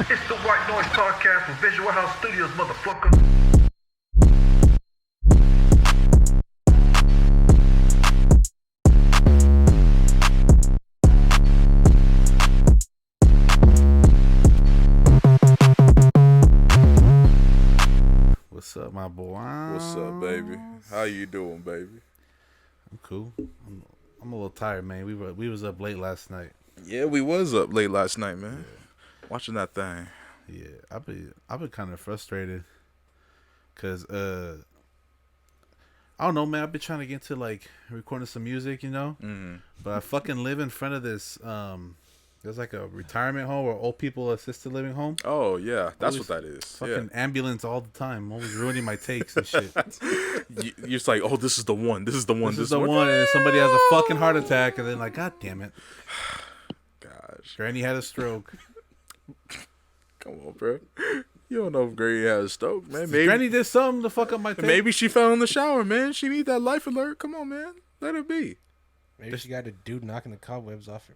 It's the White Noise Podcast from Visual House Studios, motherfucker. What's up, my boy? What's up, baby? How you doing, baby? I'm cool. I'm a little tired, man. We was up late last night. Yeah, we was up late last night, man. Yeah. Watching that thing. Yeah, I've been kind of frustrated, cause I don't know, man. I've been trying to get into like recording some music, you know. Mm-hmm. But I fucking live in front of this. There's like a retirement home or old people assisted living home. Oh yeah, that's always what that is. Fucking ambulance all the time, always ruining my takes and shit. You're just like, oh, this is the one. This is the one. This is the one, and somebody has a fucking heart attack, and then like, god damn it. Gosh, Granny had a stroke. Come on, bro. You don't know if Granny had a stroke, man. Maybe Granny did something to fuck up my take. Maybe she fell in the shower, man. She need that life alert. Come on, man. Let her be. Maybe she got a dude knocking the cobwebs off her.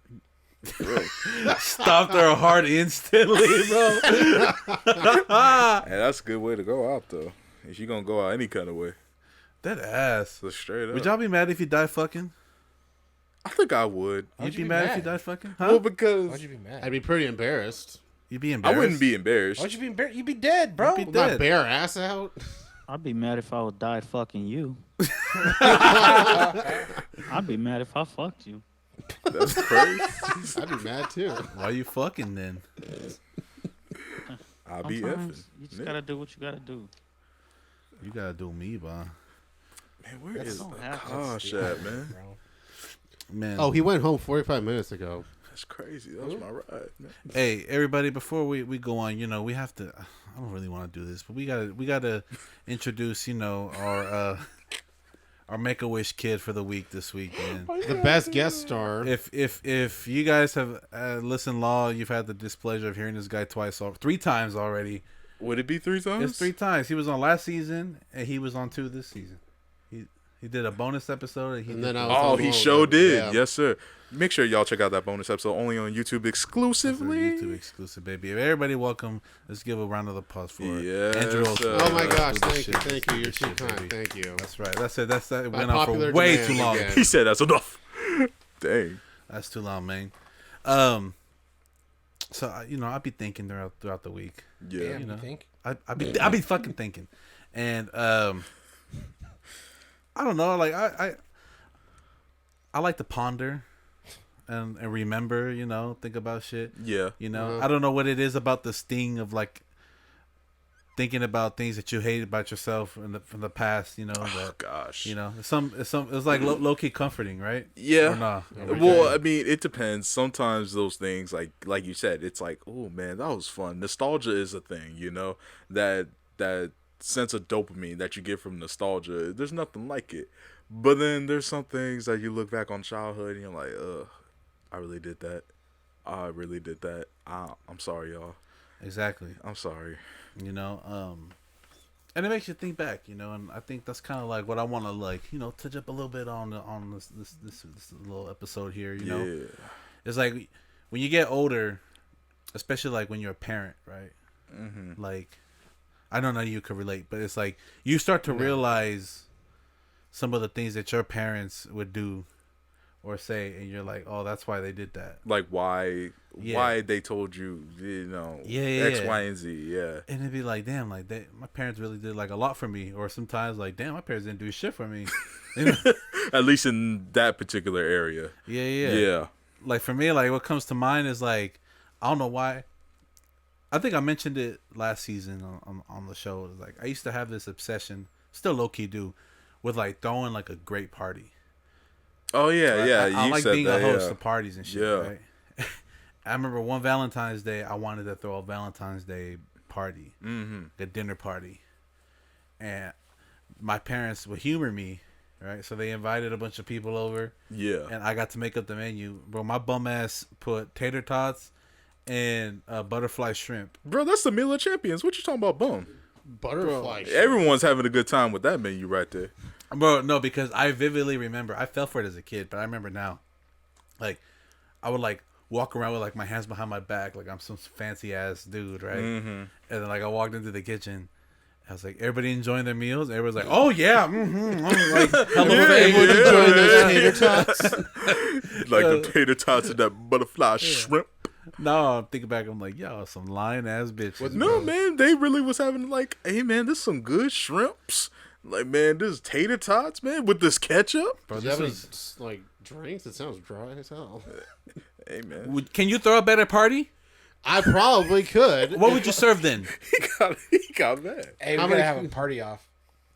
Stopped her heart instantly, bro. Hey, that's a good way to go out, though. If you gonna go out any kind of way. That ass. So straight up. Would y'all be mad if you died fucking? I think I would. You'd be mad if you died fucking? Huh? Well, because Why'd you be mad? I'd be pretty embarrassed. You'd be embarrassed? I wouldn't be embarrassed. Why'd you be embarrassed? You'd be dead, bro. You'd be My dead. bare ass out. I'd be mad if I would die fucking you. I'd be mad if I fucked you. That's crazy. I'd be mad too. Why you fucking then? I'll be Sometimes effing. you just gotta do what you gotta do. You gotta do me, bro. Man, where is the don't have to gosh at, man? Bro. Man. Oh, he went home 45 minutes ago. That's crazy. That was my ride, man. Hey, everybody! Before we go on, you know, we have to. I don't really want to do this, but we gotta introduce, you know, our Make-A-Wish kid for the week this week, man. The best guest star. If you guys have listened law, you've had the displeasure of hearing this guy three times already. Would it be 3 times? It's 3 times. He was on last season and he was on 2 this season. He did a bonus episode. And then I was Oh, on he one sure with him. did. Yeah. Yes, sir. Make sure y'all check out that bonus episode only on YouTube exclusively. YouTube exclusive, baby. Everybody, welcome. Let's give a round of applause for Yes, Andrew Olsen. sir. Oh my gosh! Good Thank you, shit. thank you. You're Good too shit, kind. baby. Thank you. That's right. That's it. It By went on for popular way demand too long. again. He said that's enough. Dang. That's too long, man. So you know, I'll be thinking throughout the week. Yeah. Damn, You know. you think? I'll be fucking thinking, and I don't know. Like I like to ponder and remember. You know, think about shit. Yeah. You know, I don't know what it is about the sting of like thinking about things that you hate about yourself from the past. You know Oh, that. gosh. You know, it's like low key comforting, right? Yeah. Or nah? Well, I mean, it depends. Sometimes those things, like you said, it's like, oh man, that was fun. Nostalgia is a thing, you know, that sense of dopamine that you get from nostalgia. There's nothing like it. But then there's some things that you look back on childhood and you're like, ugh, I really did that. I'm sorry, y'all. Exactly. I'm sorry. You know, and it makes you think back, you know, and I think that's kind of like what I want to like, you know, touch up a little bit on this little episode here. You know, Yeah. it's like when you get older, especially like when you're a parent, right? Mm-hmm. Like, I don't know you could relate, but it's like you start to realize some of the things that your parents would do or say, and you're like, oh, that's why they did that. Like why Yeah. they told you, you know, Yeah, X, yeah. Y, and Z. Yeah. And it'd be like, damn, like my parents really did like a lot for me. Or sometimes like, damn, my parents didn't do shit for me. You know? At least in that particular area. Yeah. Like for me, like what comes to mind is like, I don't know why. I think I mentioned it last season on the show. It was like I used to have this obsession, still low key do, with like throwing like a great party. Oh yeah, Right? yeah. I you like said being that, a host yeah. of parties and shit. Yeah. Right? I remember one Valentine's Day, I wanted to throw a Valentine's Day party, a dinner party, and my parents would humor me, right? So they invited a bunch of people over, Yeah. and I got to make up the menu. Bro, my bum ass put tater tots and butterfly shrimp. Bro, that's the meal of champions. What you talking about, bum? Butterfly. Everyone's having a good time with that menu right there. Bro, no, because I vividly remember. I fell for it as a kid, but I remember now. Like, I would like walk around with like my hands behind my back, like I'm some fancy ass dude, right? Mm-hmm. And then like I walked into the kitchen. I was like, everybody enjoying their meals. Everybody's like, oh yeah, I'm like, hella fake. Everyone enjoying those tater tots. Like the tater tots and that butterfly shrimp. No, I'm thinking back. I'm like, yo, some lying ass bitches. No, man, they really was having like, hey, man, this some good shrimps. Like, man, this tater tots, man, with this ketchup. Bro, Do you have any this like drinks? It sounds dry as hell. Hey, man, was, can you throw a better party? I probably could. What would you serve then? he got mad. Hey, How we're gonna many- have a party off.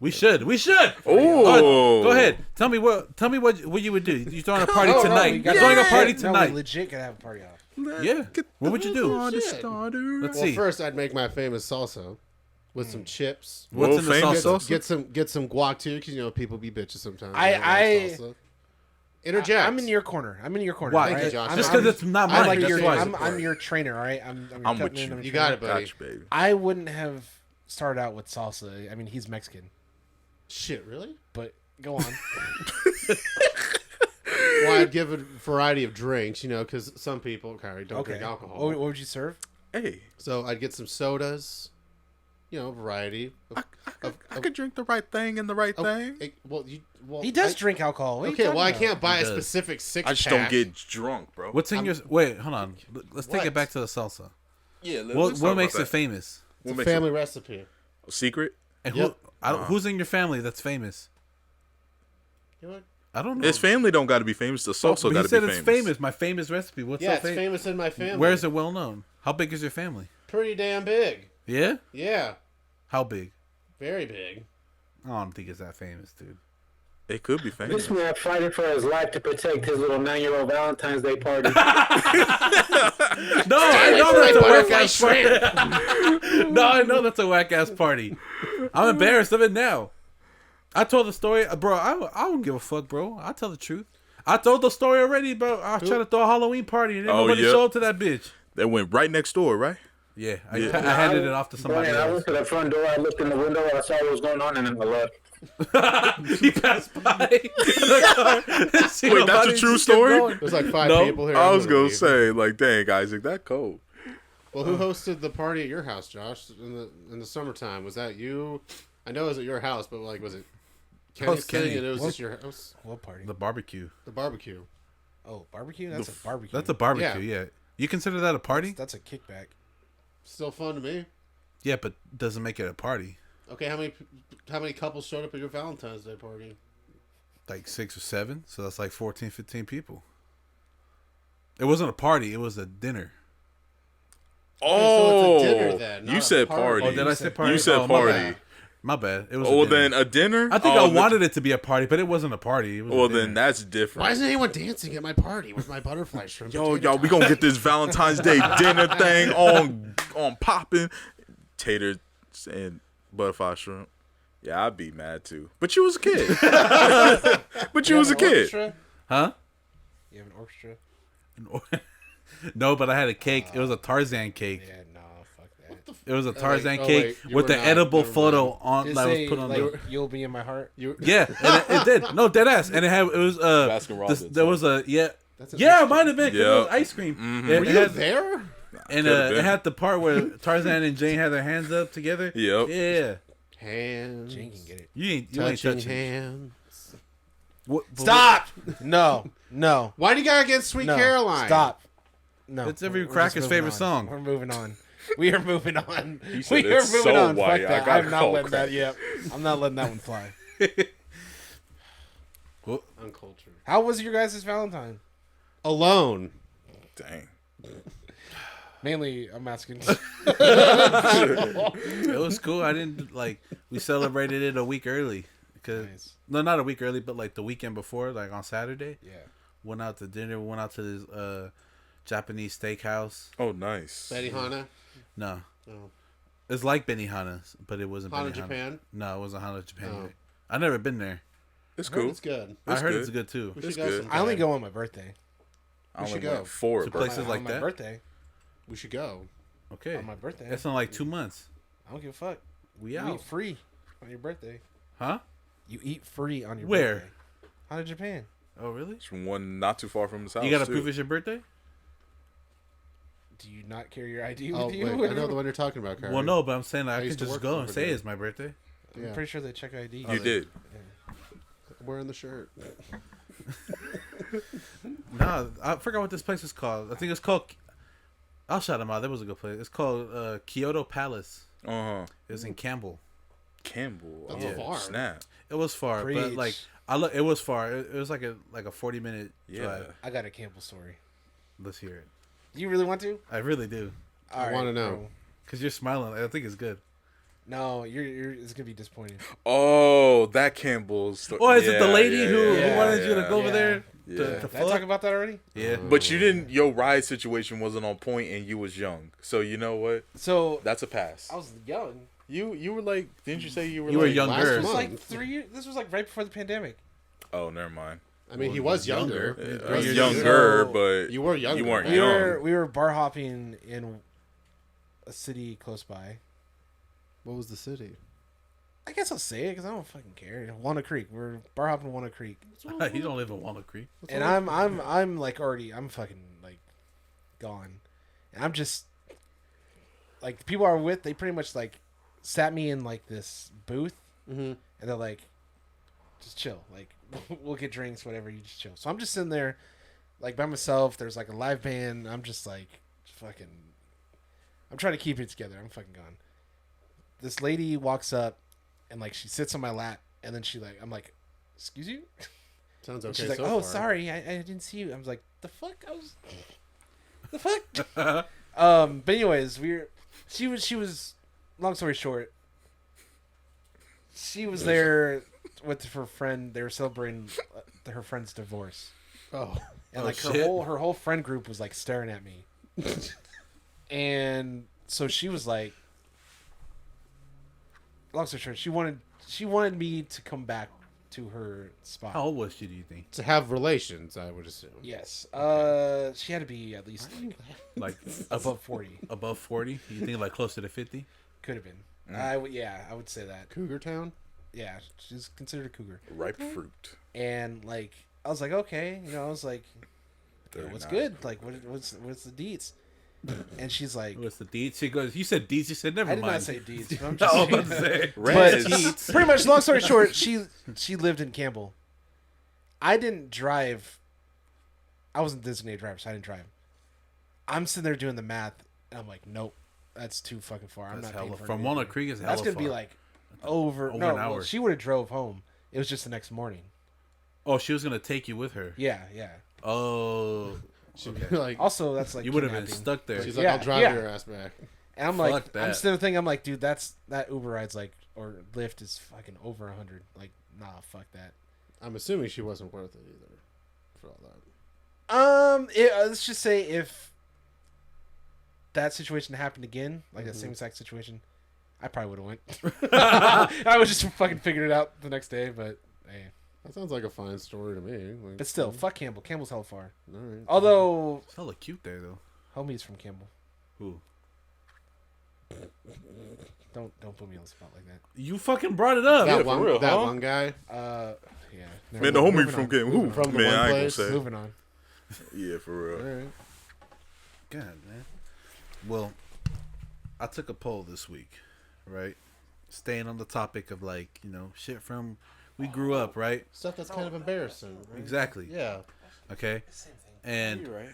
We should. Oh, Go ahead. Tell me what you would do. You throwing a party No, tonight? we You're gotta- throwing a party No, tonight. we legit could have a party off. Yeah. What would you do? Party Shit. starter. Let's Well, see. first I'd make my famous salsa with some chips. What's in the famous salsa? salsa? Get some guac too, because you know people be bitches sometimes. I- They don't like salsa. Interject. I'm in your corner. I'm in your corner. Why? all Thank you, right? Josh. Just I'm- because it's not I'm mine. like that's your, why. I'm your trainer. All right. I'm I'm cutting with in, you. I'm You training. got it, buddy. Gotcha, baby. I wouldn't have started out with salsa. I mean, he's Mexican, Shit, really? but go on. Well, I'd give a variety of drinks, you know, because some people don't Okay. drink alcohol. What would you serve? Hey, So I'd get some sodas, you know, variety. I could drink the right thing and the right thing. Well, He does drink alcohol. What are you Okay, well, I talking can't buy He a does. specific six. I just don't get drunk, bro. What's in your? Wait, hold on. Let's take What? it back to the salsa. Yeah, What makes it famous? It's a family recipe. secret? And Yep. who's in your family that's famous? You know what? I don't know. His family don't got to be famous. The salsa But got he to said be it's famous. famous. My famous recipe. What's Yeah, so it's famous? famous in my family. Where is it well known? How big is your family? Pretty damn big. Yeah. Yeah, How big? very big. I don't think it's that famous, dude. It could be famous. This man fighting for his life to protect his little 9-year-old Valentine's Day party. No, I know that's a whack ass party. No, I know that's a whack ass party. I'm embarrassed of it now. I told the story, bro. I don't give a fuck, bro. I tell the truth. I told the story already, bro. I tried to throw a Halloween party and then Oh, nobody yeah. showed up to that bitch. That went right next door, right? Yeah, I Yeah. handed it off to somebody Brian, I else. went to the front door, I looked in the window, I saw what was going on, and then I left. He passed by. Wait, that's a true story? There's like 5 No, people here. I I'm was gonna leave. say, like, dang, Isaac, that cold. Well, who hosted the party at your house, Josh? In the summertime, was that you? I know it was at your house, but like, was it Kenny's was Kenny. thing? And it was What? just your house. What party? The barbecue. The barbecue. Oh, barbecue. That's a barbecue. That's a barbecue. Yeah. You consider that a party? That's a kickback. Still fun to me. Yeah, but doesn't make it a party. Okay, how many couples showed up at your Valentine's Day party? Like 6 or 7, so that's like 14, 15 people. It wasn't a party, it was a dinner. so it's a dinner then, not you a said party. party. Oh, did I say party? You said Oh, party. My bad. My bad. It was Oh, a dinner. then a dinner? I think Oh, I wanted it to be a party, but it wasn't a party. It was Well, a dinner. then that's different. Why isn't anyone dancing at my party with my butterfly shrimp? Yo, potato we gonna get this Valentine's Day dinner thing on popping. Taters and butterfly shrimp. Yeah, I'd be mad too. But you was a kid. But you was a kid. Orchestra? Huh? You have an orchestra? No, but I had a cake. It was a Tarzan cake. Yeah, no, fuck that. It was a Tarzan oh, cake wait, you with were the not. edible Never photo mind. on Did that it was say, put on like, the. you'll be in my heart? Yeah, and it did. No, dead ass, and it was Baskin Robbins. there was a That's a yeah, it mixture. might have been 'cause it was Yeah. ice cream. Mm-hmm. It Were you had- there? And Could've it been. had the part where Tarzan and Jane had their hands up together. Yep. Yeah. Hands. Jane can get it. You ain't Touching touching. hands. Stop! No, no. Why do you gotta get Sweet No. Caroline? Stop. No. It's every We're just cracker's moving favorite on. song. We're moving on. We are moving on. said We are it's moving so on. white, Fuck I that. gotta I'm not call letting that. crack. Yep. I'm not letting that one fly. Uncultured. How was your guys' Valentine? Alone. Dang. Mainly, I'm asking. It was cool. I didn't like. We celebrated it a week early. Cause Nice. no, not a week early, but like the weekend before, like on Saturday. Yeah. Went out to dinner. Went out to this Japanese steakhouse. Oh, nice. Benihana. No, Oh. it's like Benihana's, but it wasn't Hana Benihana. Japan. No, it wasn't Hana Japan. Oh. Yet. I've never been there. It's Heard cool. It's good. I heard good. it's good too. We It's should go good. sometime. I only go on my birthday. I We should only go. went 4. To bro. places on like my that. birthday. We should go. Okay, On my birthday. it's in like 2 months. I don't give a fuck. We You out, eat free on your birthday. huh? You eat free on your Where? birthday. Out of Japan. Oh really? It's one not too far from his house. You gotta too. prove it's your birthday. Do you not carry your ID Oh, with you? wait, I know the one you're talking about, Kyrie. Well, no, but I'm saying I I could used to just work go and over say there. it's my birthday. I'm Yeah. pretty sure they check ID. You did. I'm wearing the shirt. No, I forgot what this place is called. I think it's called. I'll shout them out. That was a good place. It's called Kyoto Palace. Uh-huh. It was in Campbell. Campbell. That's oh, far. snap. It was far, but Preach. like it was far. It was like a 40-minute Yeah. drive. I got a Campbell story. Let's hear it. You really want to? I really do, All wanna know. bro. cause you're smiling. I think it's good. No, you're. It's gonna be disappointing. Oh, that Campbell's story. Oh, is it the lady who yeah, wanted you to go over yeah. there? Yeah. To Did I fuck? talk about that already? Yeah. But you didn't. Your ride situation wasn't on point, and you was young. So you know what? So That's a pass. I was young. You were like, didn't you say you were? You were like, younger. last This was month. like 3 years. This was like right before the pandemic. Oh, never mind. I mean, he was younger. I was years younger, ago. but You were younger. You weren't We young. were bar hopping in a city close by. What was the city? I guess I'll say it because I don't fucking care. Walnut Creek. We're bar hopping in Walnut Creek, You don't live in Walnut Creek. and I'm like already I'm fucking like gone, and I'm just like the people I were with. They pretty much like sat me in like this booth, Mm-hmm. and they're like, just chill. Like we'll get drinks, whatever. You just chill. So I'm just sitting there, like by myself. There's like a live band. I'm just like fucking. I'm trying to keep it together. I'm fucking gone. This lady walks up, and like she sits on my lap, and then I'm like, excuse you. Sounds And okay. she's like, so oh, far. sorry, I didn't see you. I was like, the fuck? The fuck? But anyways, she was. Long story short, she was there with her friend. They were celebrating her friend's divorce, Oh, and like shit. her whole friend group was like staring at me, and so she was like, long story short, she wanted me to come back to her spot. How old was she? Do you think? to have relations, I would assume. Yes. She had to be at least Like above 40. above 40? You think like closer to 50? Could have been. Mm. I would say that. Cougar Town. Yeah, she's considered a cougar. ripe fruit. And like, I was like, okay, I was like, Very what's nice. good? Like, what's the deets? And she's like, What's the deeds? She goes. You said deeds. You said never I did mind. not say deets. But I'm just I was saying. about to say. But Reds. pretty much, long story short, she lived in Campbell. I didn't drive. I wasn't designated driver, so I didn't drive. I'm sitting there doing the math, and I'm like, nope, that's too fucking far. I'm That's not paying hella, for from it. Walnut Creek is hella That's gonna far. be like over Over no. an Well, hour. she would have drove home. It was just the next morning. Oh, she was gonna take you with her. Yeah, yeah. Oh, She'd be like, Also, that's like you would have been kidnapping. stuck there. she's like, Yeah, I'll drive yeah. your ass back. And I'm Fuck like, I'm that. still thinking, I'm like, dude, that Uber ride's like, or Lyft is fucking over 100. Like, nah, fuck that. I'm assuming she wasn't worth it either for all that. Let's just say if that situation happened again, like that same exact situation, I probably would have went. I would just fucking figured it out the next day, but hey. That sounds like a fine story to me. Like, But still, fuck Campbell. Campbell's hella far. all right. Although, It's hella cute there though. homie's from Campbell. Who? Don't put me on the spot like that. You fucking brought it up. Yeah, that for one, real, that huh? one guy. Yeah. never Man, the mind. homie Moving from on. Game. Who? From the Man, one I ain't gonna place. say. Moving on. Yeah, for real. All right. God, man. Well, I took a poll this week, right? Staying on the topic of like, shit from we grew up, right? Stuff that's kind of embarrassing. Right? Exactly. Yeah. Okay. Same thing. And right.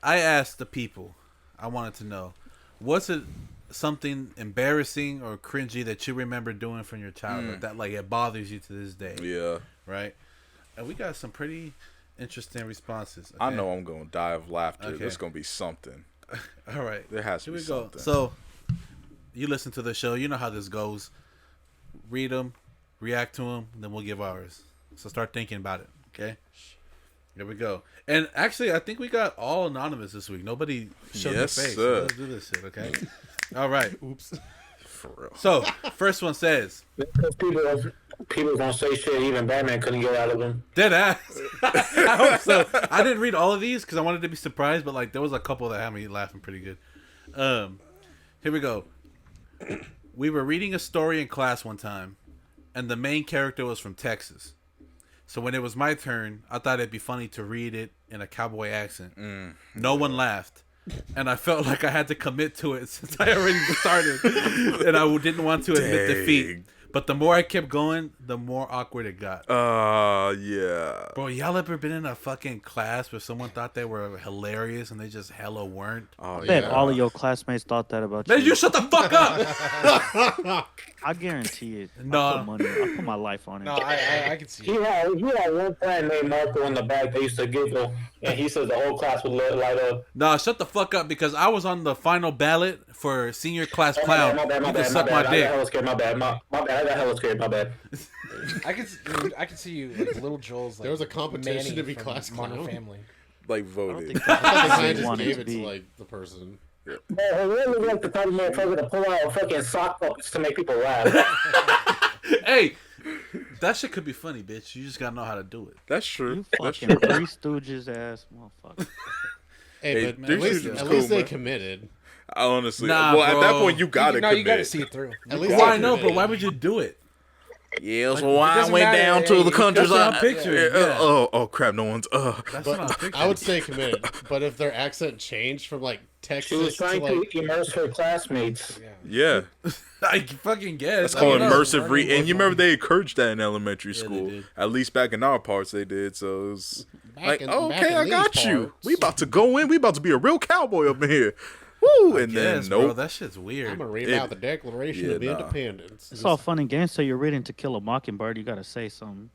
I asked the people, I wanted to know, was it something embarrassing or cringy that you remember doing from your childhood that like it bothers you to this day, Yeah. right? And we got some pretty interesting responses. I okay? know I'm gonna die of laughter. Okay. There's gonna be something. All right. There has to Here be we go. something. So, you listen to the show. You know how this goes. Read them, react to them, then we'll give ours. So start thinking about it. Okay. Here we go. And actually, I think we got all anonymous this week. Nobody showed Yes, their face. sir. So let's do this shit. Okay. All right. Oops. For real. So, first one says, Because people gonna say shit even Batman couldn't get out of them. dead ass. I hope so. I didn't read all of these because I wanted to be surprised, but like there was a couple that had me laughing pretty good. Here we go. We were reading a story in class one time, and the main character was from Texas. So when it was my turn, I thought it'd be funny to read it in a cowboy accent. No one laughed. and I felt like I had to commit to it since I already started, and I didn't want to admit defeat. But the more I kept going, the more awkward it got. Yeah. Bro, y'all ever been in a fucking class where someone thought they were hilarious and they just hella weren't? Oh, I bet yeah. all of your classmates thought that about Man, you. you shut the fuck up! I guarantee it. No. I put my life on it. No, I can see He it. had one friend named Marco in the back that used to giggle, and he says the whole class would light up. Nah, shut the fuck up because I was on the final ballot for senior class Oh, clown. my bad, You can suck my I got dick. hella scared, my bad. My bad, I got hella scared, my bad. I can see you like little Joel's. Like, There was a competition Manny to be from class Modern clown? Family. Like I don't voted. think I thought they that's kind what of you just wanted gave to it to be. like the person. Man, I really like the type of motherfucker to pull out fucking sock puppets to make people laugh. Hey, that shit could be funny, bitch. You just gotta know how to do it. That's true. You That's fucking true. Three Stooges ass motherfucker. Hey, Hey, but man, at least, it's at cool, least they man. committed. Honestly. Nah, well, at that bro. point, you gotta No, commit. you gotta see it through. At least Well, they I know, but committed. why would you do it? Yeah, so it I doesn't went matter, down hey, to the that's countryside. what I'm picturing, yeah. Oh, crap, no one's. That's what I'm But picturing. I would say committed. But if their accent changed from like She was Texas to trying like, to immerse her classmates. Yeah. I fucking guess. It's called I don't know. immersive and you remember they encouraged that in elementary Yeah, they school. did. At least back in our parts they did. So it was Back in okay, I these got you. parts. We about to go in. We about to be a real cowboy up in here. Woo! And Yes, then bro, nope. that shit's weird. I'm gonna read It- out the Declaration yeah, of nah. Independence. It's all fun and games till you're reading To Kill a Mockingbird. You gotta say something.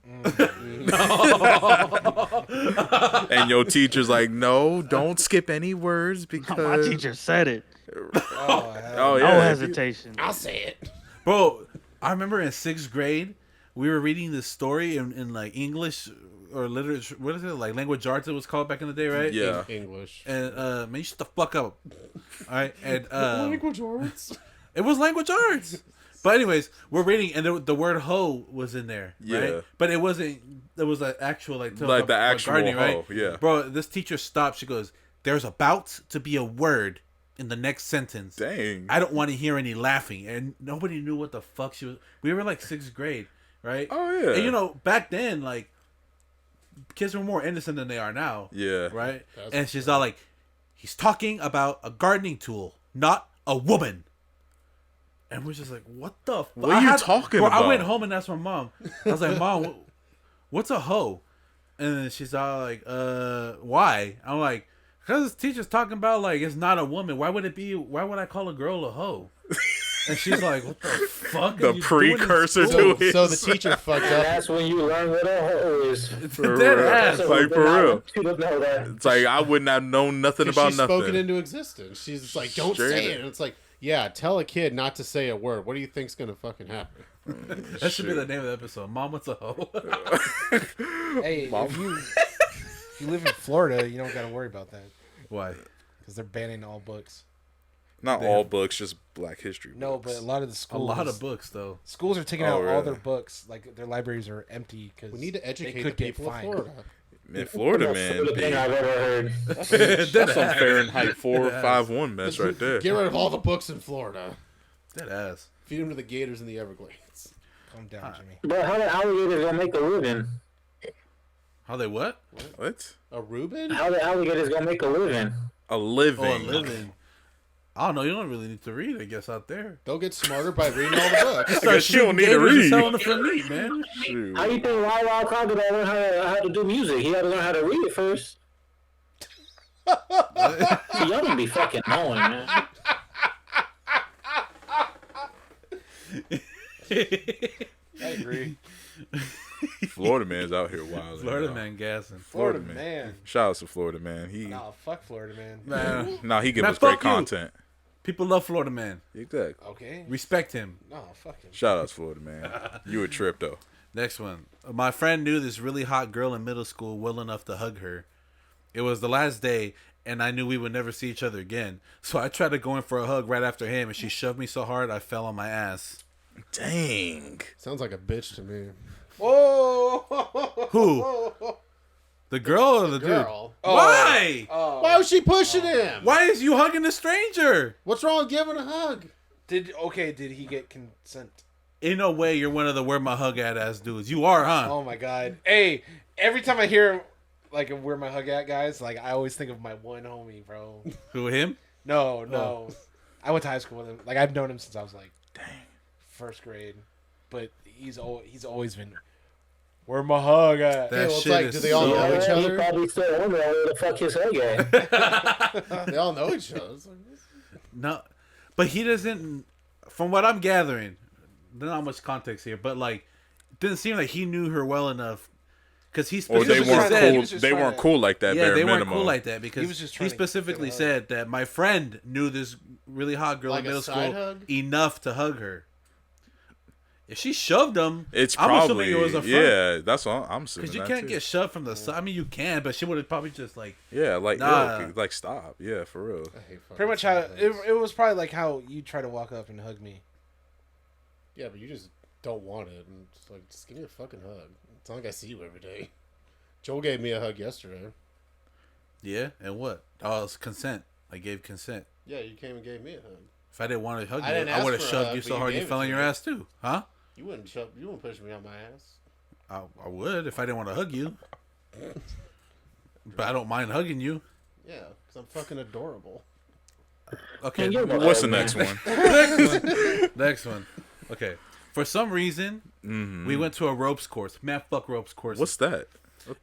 And your teacher's like, no, don't skip any words My because teacher said it. Oh, oh No yeah. hesitation. I'll say it. Bro, I remember in 6th grade, we were reading this story in like English or literature. What is it? Like language arts, it was called back in the day, right? Yeah. English. And man, you shut the fuck up. All right. And Language arts. it was language arts. But anyways, we're reading, and the word hoe was in there. Yeah. Right? But it wasn't. It was an actual like Like the actual gardening, hoe, yeah. Bro, this teacher stopped. She goes, "There's about to be a word in the next sentence. Dang. I don't want to hear any laughing." And nobody knew what the fuck she was. We were like 6th grade, right? Oh yeah. And you know, back then, like, kids were more innocent than they are now. Yeah. Right? That's And she's all like, "He's talking about a gardening tool, not a woman." And we're just like, "What the fuck? What are you talking I about? went home and asked my mom. I was like, "Mom, what's a hoe?" And then she's all like, why?" I'm like, "Because this teacher's talking about, like, it's not a woman. Why would it be? Why would I call a girl a hoe?" And she's like, "What the fuck?" The are you doing in precursor school?" to it. So the teacher fucked And up. that's when you learn what a hoe is. For Dead real. ass. Like for real. You don't know that. It's like I would not know nothing 'Cause about she's nothing. spoken into existence. She's just like, don't Straight say up. it. And it's like, yeah, tell a kid not to say a word. What do you think's gonna fucking happen? That should be the name of the episode. Mom, what's a hoe? Hey, if you live in Florida, you don't gotta worry about that Why? because they're banning all books. Not They all have- books, just Black History books. No, but a lot of the A schools, lot of books, though. schools are taking Oh, out all really? their books. Like their libraries are empty because We need to educate the could get people of fined. Florida. in Florida, That's man. the thing I've ever heard. That's some Fahrenheit 451 mess right there. Get rid of all the books in Florida. Dead ass. Feed them to the gators in the Everglades. Calm down, Jimmy. But how the alligators gonna make a living? How they what? What? A Reuben? How the alligators gonna make a living? A living. Oh, a living. I don't know. You don't really need to read, I guess, out there. They'll get smarter by reading all the books. I guess you don't need to Gators and read. selling it for meat, man. Shoot. How you think Wild Crocodile learn how to do music? He had to learn how to read it first. See, y'all don't be fucking knowing, man. I agree. Florida man's out here wild. Florida man gassing. Florida Florida man. man. Shout out to Florida man. He Nah, fuck Florida, man. Man, nah, he give Man, us great fuck you. content. people love Florida man. Exactly. Okay. Respect him. No, fuck him. Shout out to Florida man. You a trip though. Next one. My friend knew this really hot girl in middle school well enough to hug her. It was the last day, and I knew we would never see each other again. So I tried to go in for a hug right after him, and she shoved me so hard I fell on my ass. Dang. Sounds like a bitch to me. Whoa! Who? The girl or the Girl. dude? Why? Why was she pushing him? Why is you hugging a stranger? What's wrong with giving a hug? Did he get consent? In no way you're one of the where my hug at ass dudes. You are, huh? Oh my god. Hey, every time I hear like where my hug at, guys. Like I always think of my one homie, bro. Who, him? No. I went to high school with him. Like I've known him since I was like, first grade. But he's always been. Where my hug at? That well, it's shit like, is do they all so- know each He other? probably still wondering where the fuck his hug at. They all know each other. It's like, No, but he doesn't. From what I'm gathering, there's not much context here, but like, it didn't seem like he knew her well enough because he Or they specifically weren't said, He was cool. just They trying weren't to- cool like that. yeah, bare they weren't minimum. cool like that He because was just he trying to specifically get a hug. said that my friend knew this really hot girl Like in a middle side school hug? enough to hug her. If she shoved him, It's I'm probably assuming it was a front. yeah. That's what I'm assuming. Because you that can't too. get shoved from the side. I mean, you can, but she would have probably just like. Yeah, like Nah. like stop. Yeah, for real. I hate fucking Pretty much how side it, hugs. it was probably like how you try to walk up and hug me. Yeah, but you just don't want it. And it's like, just give me a fucking hug. It's not like I see you every day. Joel gave me a hug yesterday. Yeah, and what? Oh, it's consent. I gave consent. Yeah, you came and gave me a hug. If I didn't want to hug I you, didn't I ask would have for a shoved hug, you but so you hard you gave it fell to on your me. ass too, huh? You wouldn't push me on my ass. I would if I didn't want to hug you. But I don't mind hugging you. Yeah, because I'm fucking adorable. Okay. Man, you're What's the man. next one? Next one. Okay. For some reason, we went to a ropes course. Man, fuck ropes course. What's that?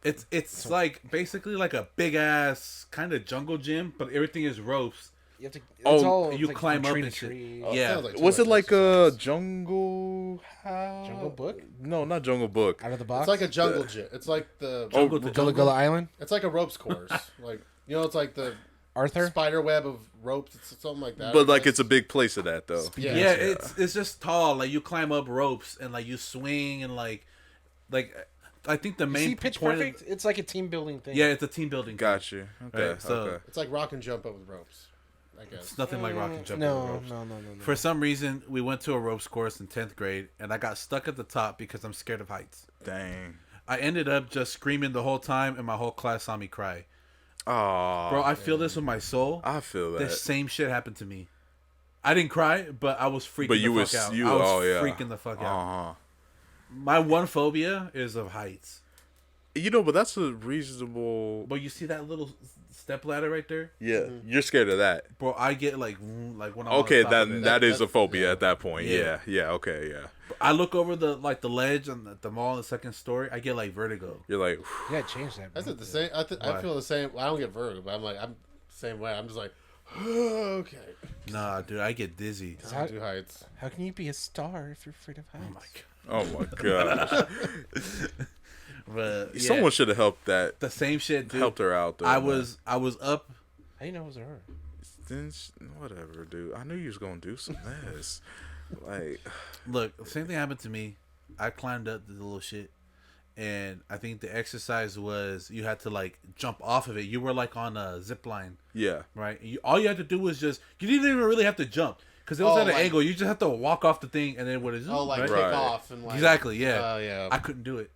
It's like basically like a big ass kind of jungle gym, but everything is ropes. You have to. It's Oh, all you like climb from up tree and to shit. tree. Oh, it Yeah. sounds like too Was it much like a exercise. jungle? Jungle Book? No, not Jungle Book. Out of the box. It's like a jungle gym. It's like the. Jungle to Gullah jungle. Gullah Island. It's like a ropes course. Like it's like the Arthur. spider web of ropes. It's something like that. But like it's a big place of that though. Yeah, it's just tall. Like you climb up ropes and like you swing and like I think the You main see Pitch point of- Perfect? It's like a team building thing. yeah, it's a team building. Got you. Okay. Right, so- okay. It's like rock and jump up with ropes. I guess. It's nothing like rock and jump No, over ropes. no. For some reason, we went to a ropes course in 10th grade, and I got stuck at the top because I'm scared of heights. Dang. I ended up just screaming the whole time, and my whole class saw me cry. Oh, Bro, I feel this with my soul. I feel that. The same shit happened to me. I didn't cry, but I was freaking But you the was fuck out. you. I was Oh yeah. freaking the fuck out. Uh huh. My one phobia is of heights. You know, but that's a reasonable. But you see that little step ladder right there? Yeah, you're scared of that. Bro, I get like when I'm Okay, on top of it. that is a That's- phobia yeah. at that point. Yeah. Yeah. Okay. Yeah. I look over the ledge on the mall in the second story, I get like vertigo. You're like, You gotta change that. That's bro. it. The same. I Why? feel the same. I don't get vertigo, but I'm the same way. I'm just like, okay. Nah, dude, I get dizzy. I don't do heights. How can you be a star if you're afraid of heights? Oh my god. oh my gosh. But yeah, Someone should have helped that. the same shit, dude. Helped her out though. I man. was up. How do you know it was her? Then whatever, dude. I knew you was gonna do some mess. Like, Look, the same thing happened to me. I climbed up the little shit, and I think the exercise was you had to like jump off of it. You were like on a zip line, yeah. right? All you had to do was you didn't even really have to jump because it was Oh, at an like- angle. You just have to walk off the thing, and then what is it? Oh, like right? kick Right. off and like. Exactly, yeah. Oh yeah. I couldn't do it.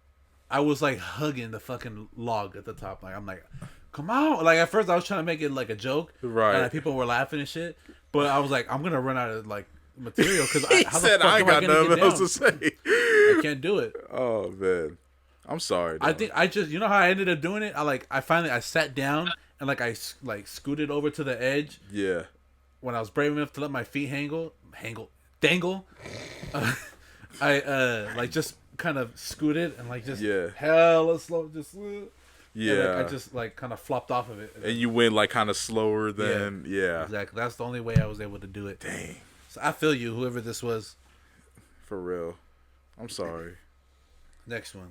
I was like hugging the fucking log at the top. Like I'm like, come on! Like at first I was trying to make it like a joke, Right. And like, people were laughing and shit. But I was like, I'm gonna run out of like material because He how said the fuck I am ain't got gonna nothing get else down? to say. I can't do it. Oh man, I'm sorry. I dog. think I just you know how I ended up doing it. I finally sat down and like I scooted over to the edge Yeah. when I was brave enough to let my feet dangle. I like just kind of scooted and like just Yeah. hella slow just. Yeah. And, like, I just like kind of flopped off of it. And you went like kind of slower than yeah. Exactly. That's the only way I was able to do it. Dang. So I feel you, whoever this was. For real. I'm sorry. Next one.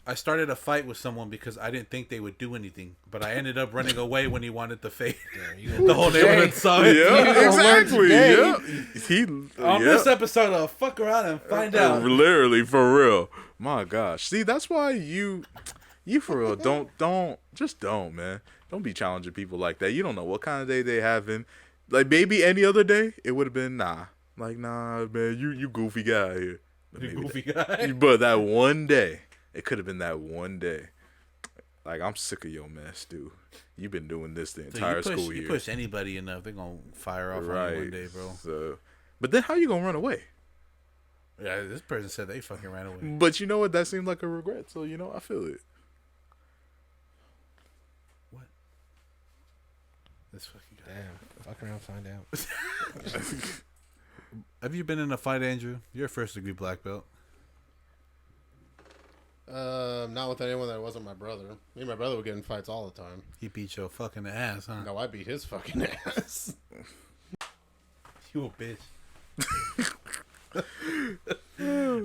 I started a fight with someone because I didn't think they would do anything, but I ended up running away when he wanted to fade. The whole neighborhood saw it. Yeah, exactly. today. Yeah. He On yeah. this episode of Fuck Around and Find Out. Literally, for real. My gosh. See, that's why you for real don't, man. Don't be challenging people like that. You don't know what kind of day they having. Like maybe any other day, it would have been nah. Like, nah, man, you goofy guy here. But You maybe goofy guy. But that one day, it could have been that one day. Like, I'm sick of your mess, dude. You've been doing this the So entire school you year. push anybody enough, they're going to fire off on Right. you one day, bro. So, but then how you gonna run away? Yeah, this person said they fucking ran away. But you know what? That seemed like a regret. So, I feel it. This fucking guy. Damn. Fuck around, find out. Have you been in a fight, Andrew? You're a first degree black belt. Not with anyone that wasn't my brother. Me and my brother would get in fights all the time. He beat your fucking ass, huh? No, I beat his fucking ass. You a bitch.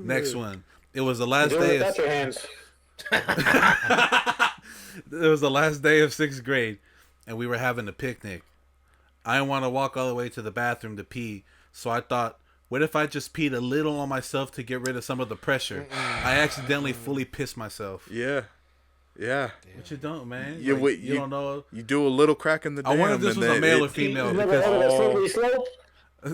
Next one. It was the last Do day it of without your hands. it was the last day of 6th grade, and we were having a picnic. I didn't want to walk all the way to the bathroom to pee, so I thought, what if I just peed a little on myself to get rid of some of the pressure? I accidentally fully pissed myself. Yeah. What you don't, man? You, Like, wait, you don't know. You do a little crack in the dam. I wonder if this was a male or female. You never Because heard of a slippery slope?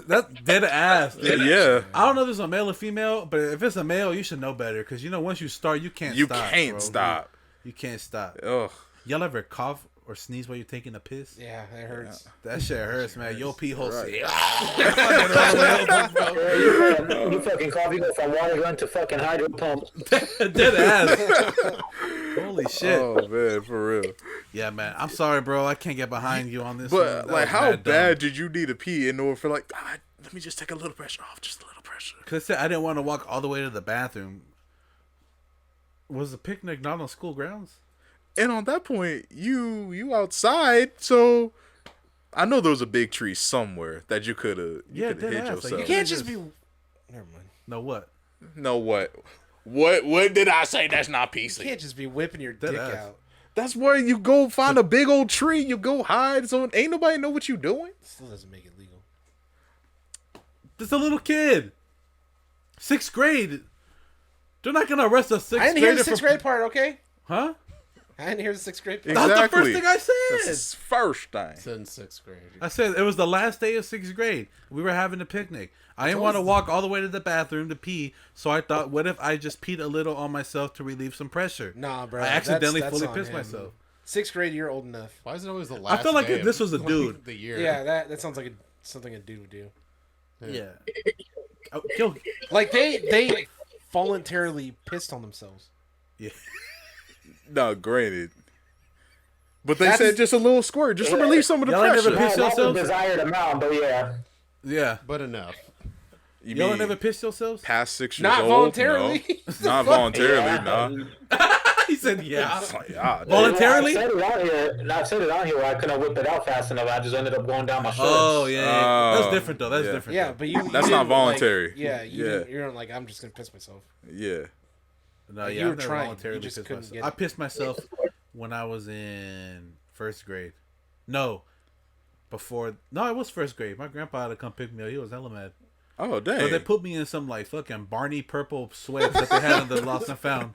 that's dead ass. Dude. Yeah. I don't know if it's a male or female, but if it's a male, you should know better. Because, once you start, you can't You stop. can't bro. stop. You can't stop. Ugh. Y'all ever cough or sneeze while you're taking a piss? Yeah, it hurts. That shit hurts, man. Your pee hole. Right. You fucking cough, you go from water gun to fucking hydro pump. Dead ass. Holy shit. Oh man, for real. Yeah, man. I'm sorry, bro. I can't get behind you on this. But one. like, how dumb. bad did you need to pee in order for like? Let me just take a little pressure off, just a little pressure. Because I didn't want to walk all the way to the bathroom. Was the picnic not on school grounds? And on that point, you outside, so I know there was a big tree somewhere that you could have Yeah, hid dead ass. Like, yourself. You can't just be. Never mind. No, what? No, what did I say? That's not You PC. can't just be whipping your Dead dick ass. out. That's where you go find a big old tree. You go hide, so ain't nobody know what you doing. Still doesn't make it legal. This a little kid. 6th grade. They're not gonna arrest a 6th grader. I didn't hear the sixth grade part, okay? Huh? I didn't hear the sixth grade part. That's the Exactly. first thing I said. That's his first thing. It's in 6th grade. I said it was the last day of 6th grade. We were having a picnic. I didn't want to walk all the way to the bathroom to pee, so I thought, what if I just peed a little on myself to relieve some pressure? Nah, bro. I accidentally that's fully on pissed him. myself. 6th grade, you're old enough. Why is it always the last? I feel like day if this was a of, dude. the year. Yeah, that sounds like something a dude would do. Yeah. Oh, yo, Like they voluntarily pissed on themselves. yeah. No, granted. But they That's- said just a little squirt, just to relieve some of the Y'all ain't never pressure. pissed Not the yourselves? desired amount, but yeah. Yeah. but enough. You Y'all mean never pissed yourselves? past 6 years Not old? voluntarily. No. Not voluntarily, Yeah. no. He said, yeah. It's like, yeah, Voluntarily? I said it on here. I said it on here where I couldn't whip it out fast enough. I just ended up going down my shoulders. Oh, yeah. Oh, That's different, though. That's yeah. different. Yeah, though. but you. That's you not didn't, voluntary. Like, yeah, you Yeah. Didn't, you're not like I'm just gonna piss myself. Yeah. No, Like, yeah, you were I've never trying. voluntarily You just pissed couldn't myself. get I it. pissed myself when I was in 1st grade. No. Before. No, it was 1st grade. My grandpa had to come pick me up. He was hella mad. Oh, dang. So they put me in some, like, fucking Barney purple sweats that they had in the Lost and Found.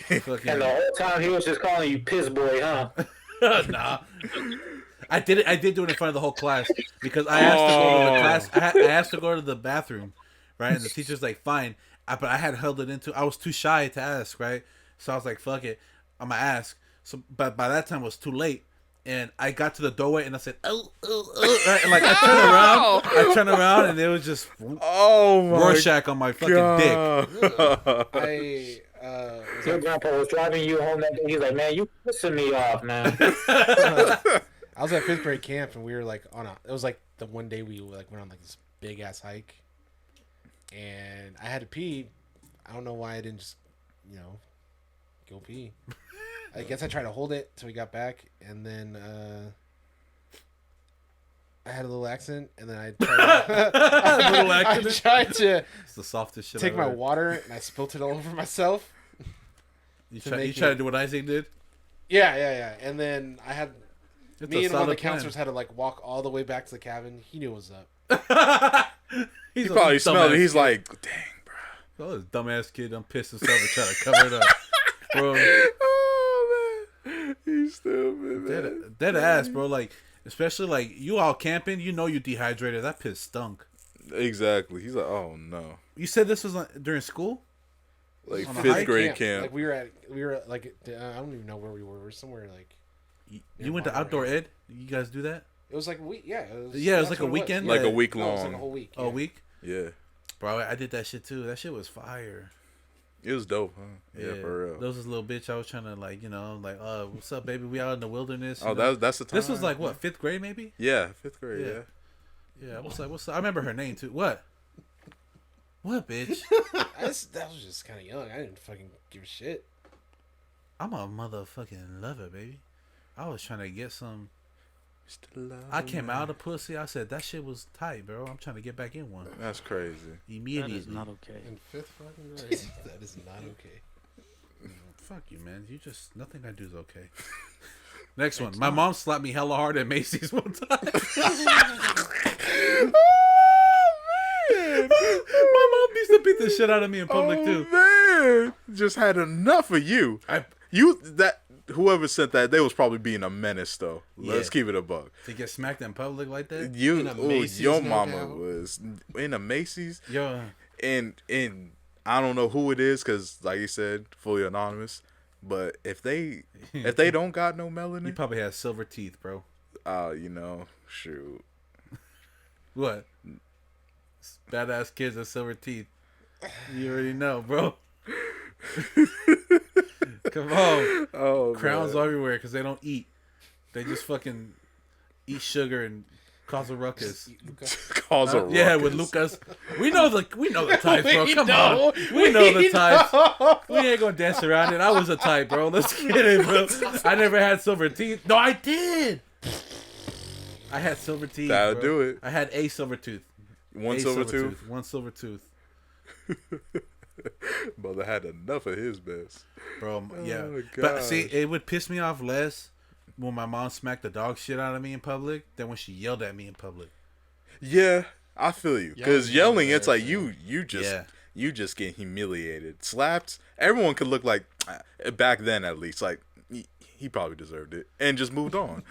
Fucking, And the whole time he was just calling you piss boy, huh? nah. I did do it in front of the whole class because I asked to go to the class. I asked to go to the bathroom, right? And the teacher's like, "Fine," but I had held it into. I was too shy to ask, right? So I was like, "Fuck it, I'm gonna ask." So, but by that time it was too late, and I got to the doorway and I said, "Oh, right?" And like I turned around, and it was just Oh, my Rorschach on my fucking dick. God. I was Your like, grandpa was driving you home that day. He's like, man, you pissing me off, man. I was at 5th grade camp and we were like it was like the one day we like went on like this big ass hike, and I had to pee. I don't know why I didn't just go pee. I guess I tried to hold it till we got back, and then I had a little accident, and then I tried, Little I accident? tried to It's the softest shit. take I've my ever heard. water and I spilt it all over myself. You to try make to it- do what Isaac did. Yeah. And then I had It's me a and one of the solid plan. counselors had to like walk all the way back to the cabin. He knew what was up. He's He a probably smelled it. dumbass He's kid. like, dang, bro. Oh, this dumbass kid done pissed himself and try to cover it up. Bro, Oh, man. He's stupid, man. dead ass, bro. Like, especially like you all camping, you dehydrated. That piss stunk. Exactly. He's like, oh, no. You said this was during school? Like On a 5th hike grade camp. Like we were like I don't even know where we were. We were somewhere like You went to outdoor ed? You guys do that? it was like a week. Yeah, it was, Yeah, it was that's like a what weekend? Like a Yeah. week No, it was like a long. whole week. Oh, a week? Yeah. Bro, I did that shit too. That shit was fire. It was dope, huh? Yeah, for real. There was this little bitch I was trying to like, what's up, baby? We out in the wilderness. Oh, that's the time. This was like what, 5th grade maybe? Yeah, 5th grade. Yeah. Yeah. What's up? I remember her name too. What, bitch? That was just kind of young. I didn't fucking give a shit. I'm a motherfucking lover, baby. I was trying to get some. I came out of pussy. I said that shit was tight, bro. I'm trying to get back in one. That's crazy. Immediately. That is not okay. In 5th fucking grade. That is not okay. Fuck you, man. Nothing I do is okay. Next one. My mom slapped me hella hard at Macy's one time. My mom used to beat the shit out of me in public too. Man, just had enough of you. Whoever sent that, they was probably being a menace though. Let's keep it a buck. To get smacked in public like that? Your mama was in a Macy's. Yo. And I don't know who it is because, like you said, fully anonymous. But if they don't got no You melanin, probably had silver teeth, bro. Shoot. What? Badass kids with silver teeth. You already know, bro. Come on. Oh, Crowns man. everywhere because they don't eat. They just fucking eat sugar and cause a ruckus. Cause a ruckus. Yeah, with Lucas. We know the types, bro. Come on. We know the types. We ain't gonna dance around it. I was a type, bro. Let's get it, bro. I never had silver teeth. No, I did. I had silver teeth. That'll bro. do it. I had a silver tooth. One silver tooth. One silver tooth. Mother had enough of his best. Bro, yeah. Oh, But see, gosh. it would piss me off less when my mom smacked the dog shit out of me in public than when she yelled at me in public. Yeah, I feel you. Because yelling, it's like you just get humiliated. Slapped, everyone could look like, back then at least, like, he probably deserved it. And just moved on.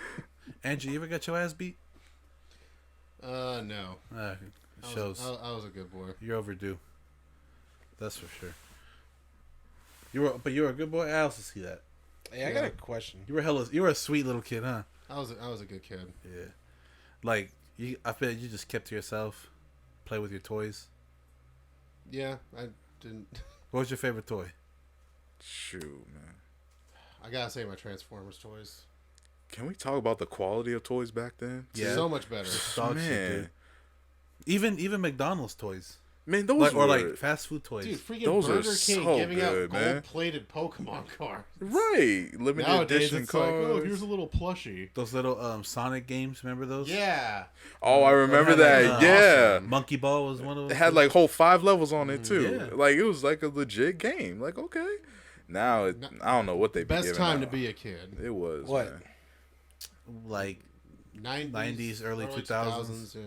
Andrew, you ever got your ass beat? No. Shows. I was a good boy. You're overdue. That's for sure. But you were a good boy. I also see that. Hey, I got a question. You were a sweet little kid, huh? I was a good kid. Yeah. Like I feel like you just kept to yourself, play with your toys. Yeah, I didn't. What was your favorite toy? Shoot, man. I gotta say my Transformers toys. Can we talk about the quality of toys back then? Yeah. So much better. Dog shit, dude. Even McDonald's toys. Man, those or were... like fast food toys. Dude, freaking Those are Burger King so giving good, out man. gold-plated Pokemon cards. Right. Limited Nowadays, edition it's like, cards. oh, here's a little plushie. Those little Sonic games, remember those? Yeah. Oh, I remember had, that. like, yeah. Monkey Ball was one of It them. had like whole 5 levels on it too. Yeah. Like it was like a legit game. Like okay. Now I don't know what they be Best giving time out. to be a kid. It was What? man. like 90s, early 2000s. Yeah.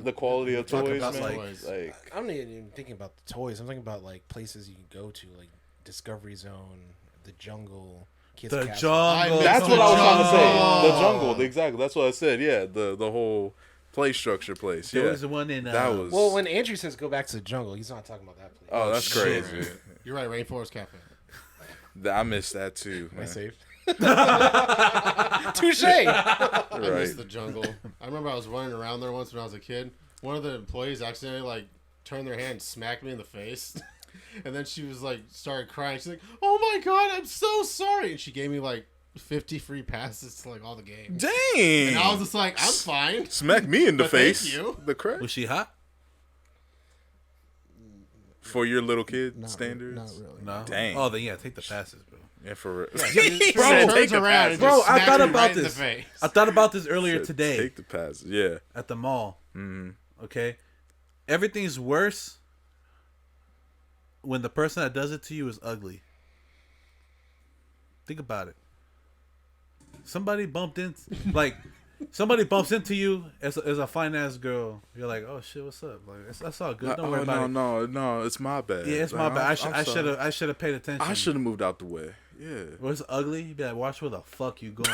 The quality of Talk toys, about, man. like- Like I'm not even thinking about the toys. I'm thinking about like places you can go to, like Discovery Zone, the Jungle, Kids The Castle. Jungle. that's what I was trying to say. Oh. The jungle, exactly. That's what I said. Yeah, the whole play structure place. There Yeah, was the one in that was. Well, when Andrew says go back to the jungle, he's not talking about that place. Oh, that's shit. crazy. You're right, Rainforest Cafe. I missed that too. Am I Man. safe? Touche. I miss Right. the jungle. I remember I was running around there once when I was a kid. One of the employees accidentally like turned their hand and smacked me in the face. And then she was like started crying. She's like, "Oh my god, I'm so sorry." And she gave me like 50 free passes to like all the games. Dang. And I was just like, "I'm fine." Smack me in the But thank face. you. The crap. Was she hot? For your little kid Not standards. really. No. Dang. Oh, then yeah, take the passes, bro. Yeah, for real. She Bro, turns take the around and passes. Bro, just I smacks thought me about right in the this. face. I thought about this earlier Said, today Take the passes. Yeah. at the mall. Mm-hmm. Okay, everything's worse when the person that does it to you is ugly. Think about it. Somebody bumps into you as a fine ass girl. You're like, oh shit, what's up? Like that's all good. Don't worry about it. No, it's my bad. Yeah, it's my Like, bad. I'm I sorry. should have paid attention. I should have moved out the way. Yeah. Was ugly? You'd be like, watch where the fuck you going.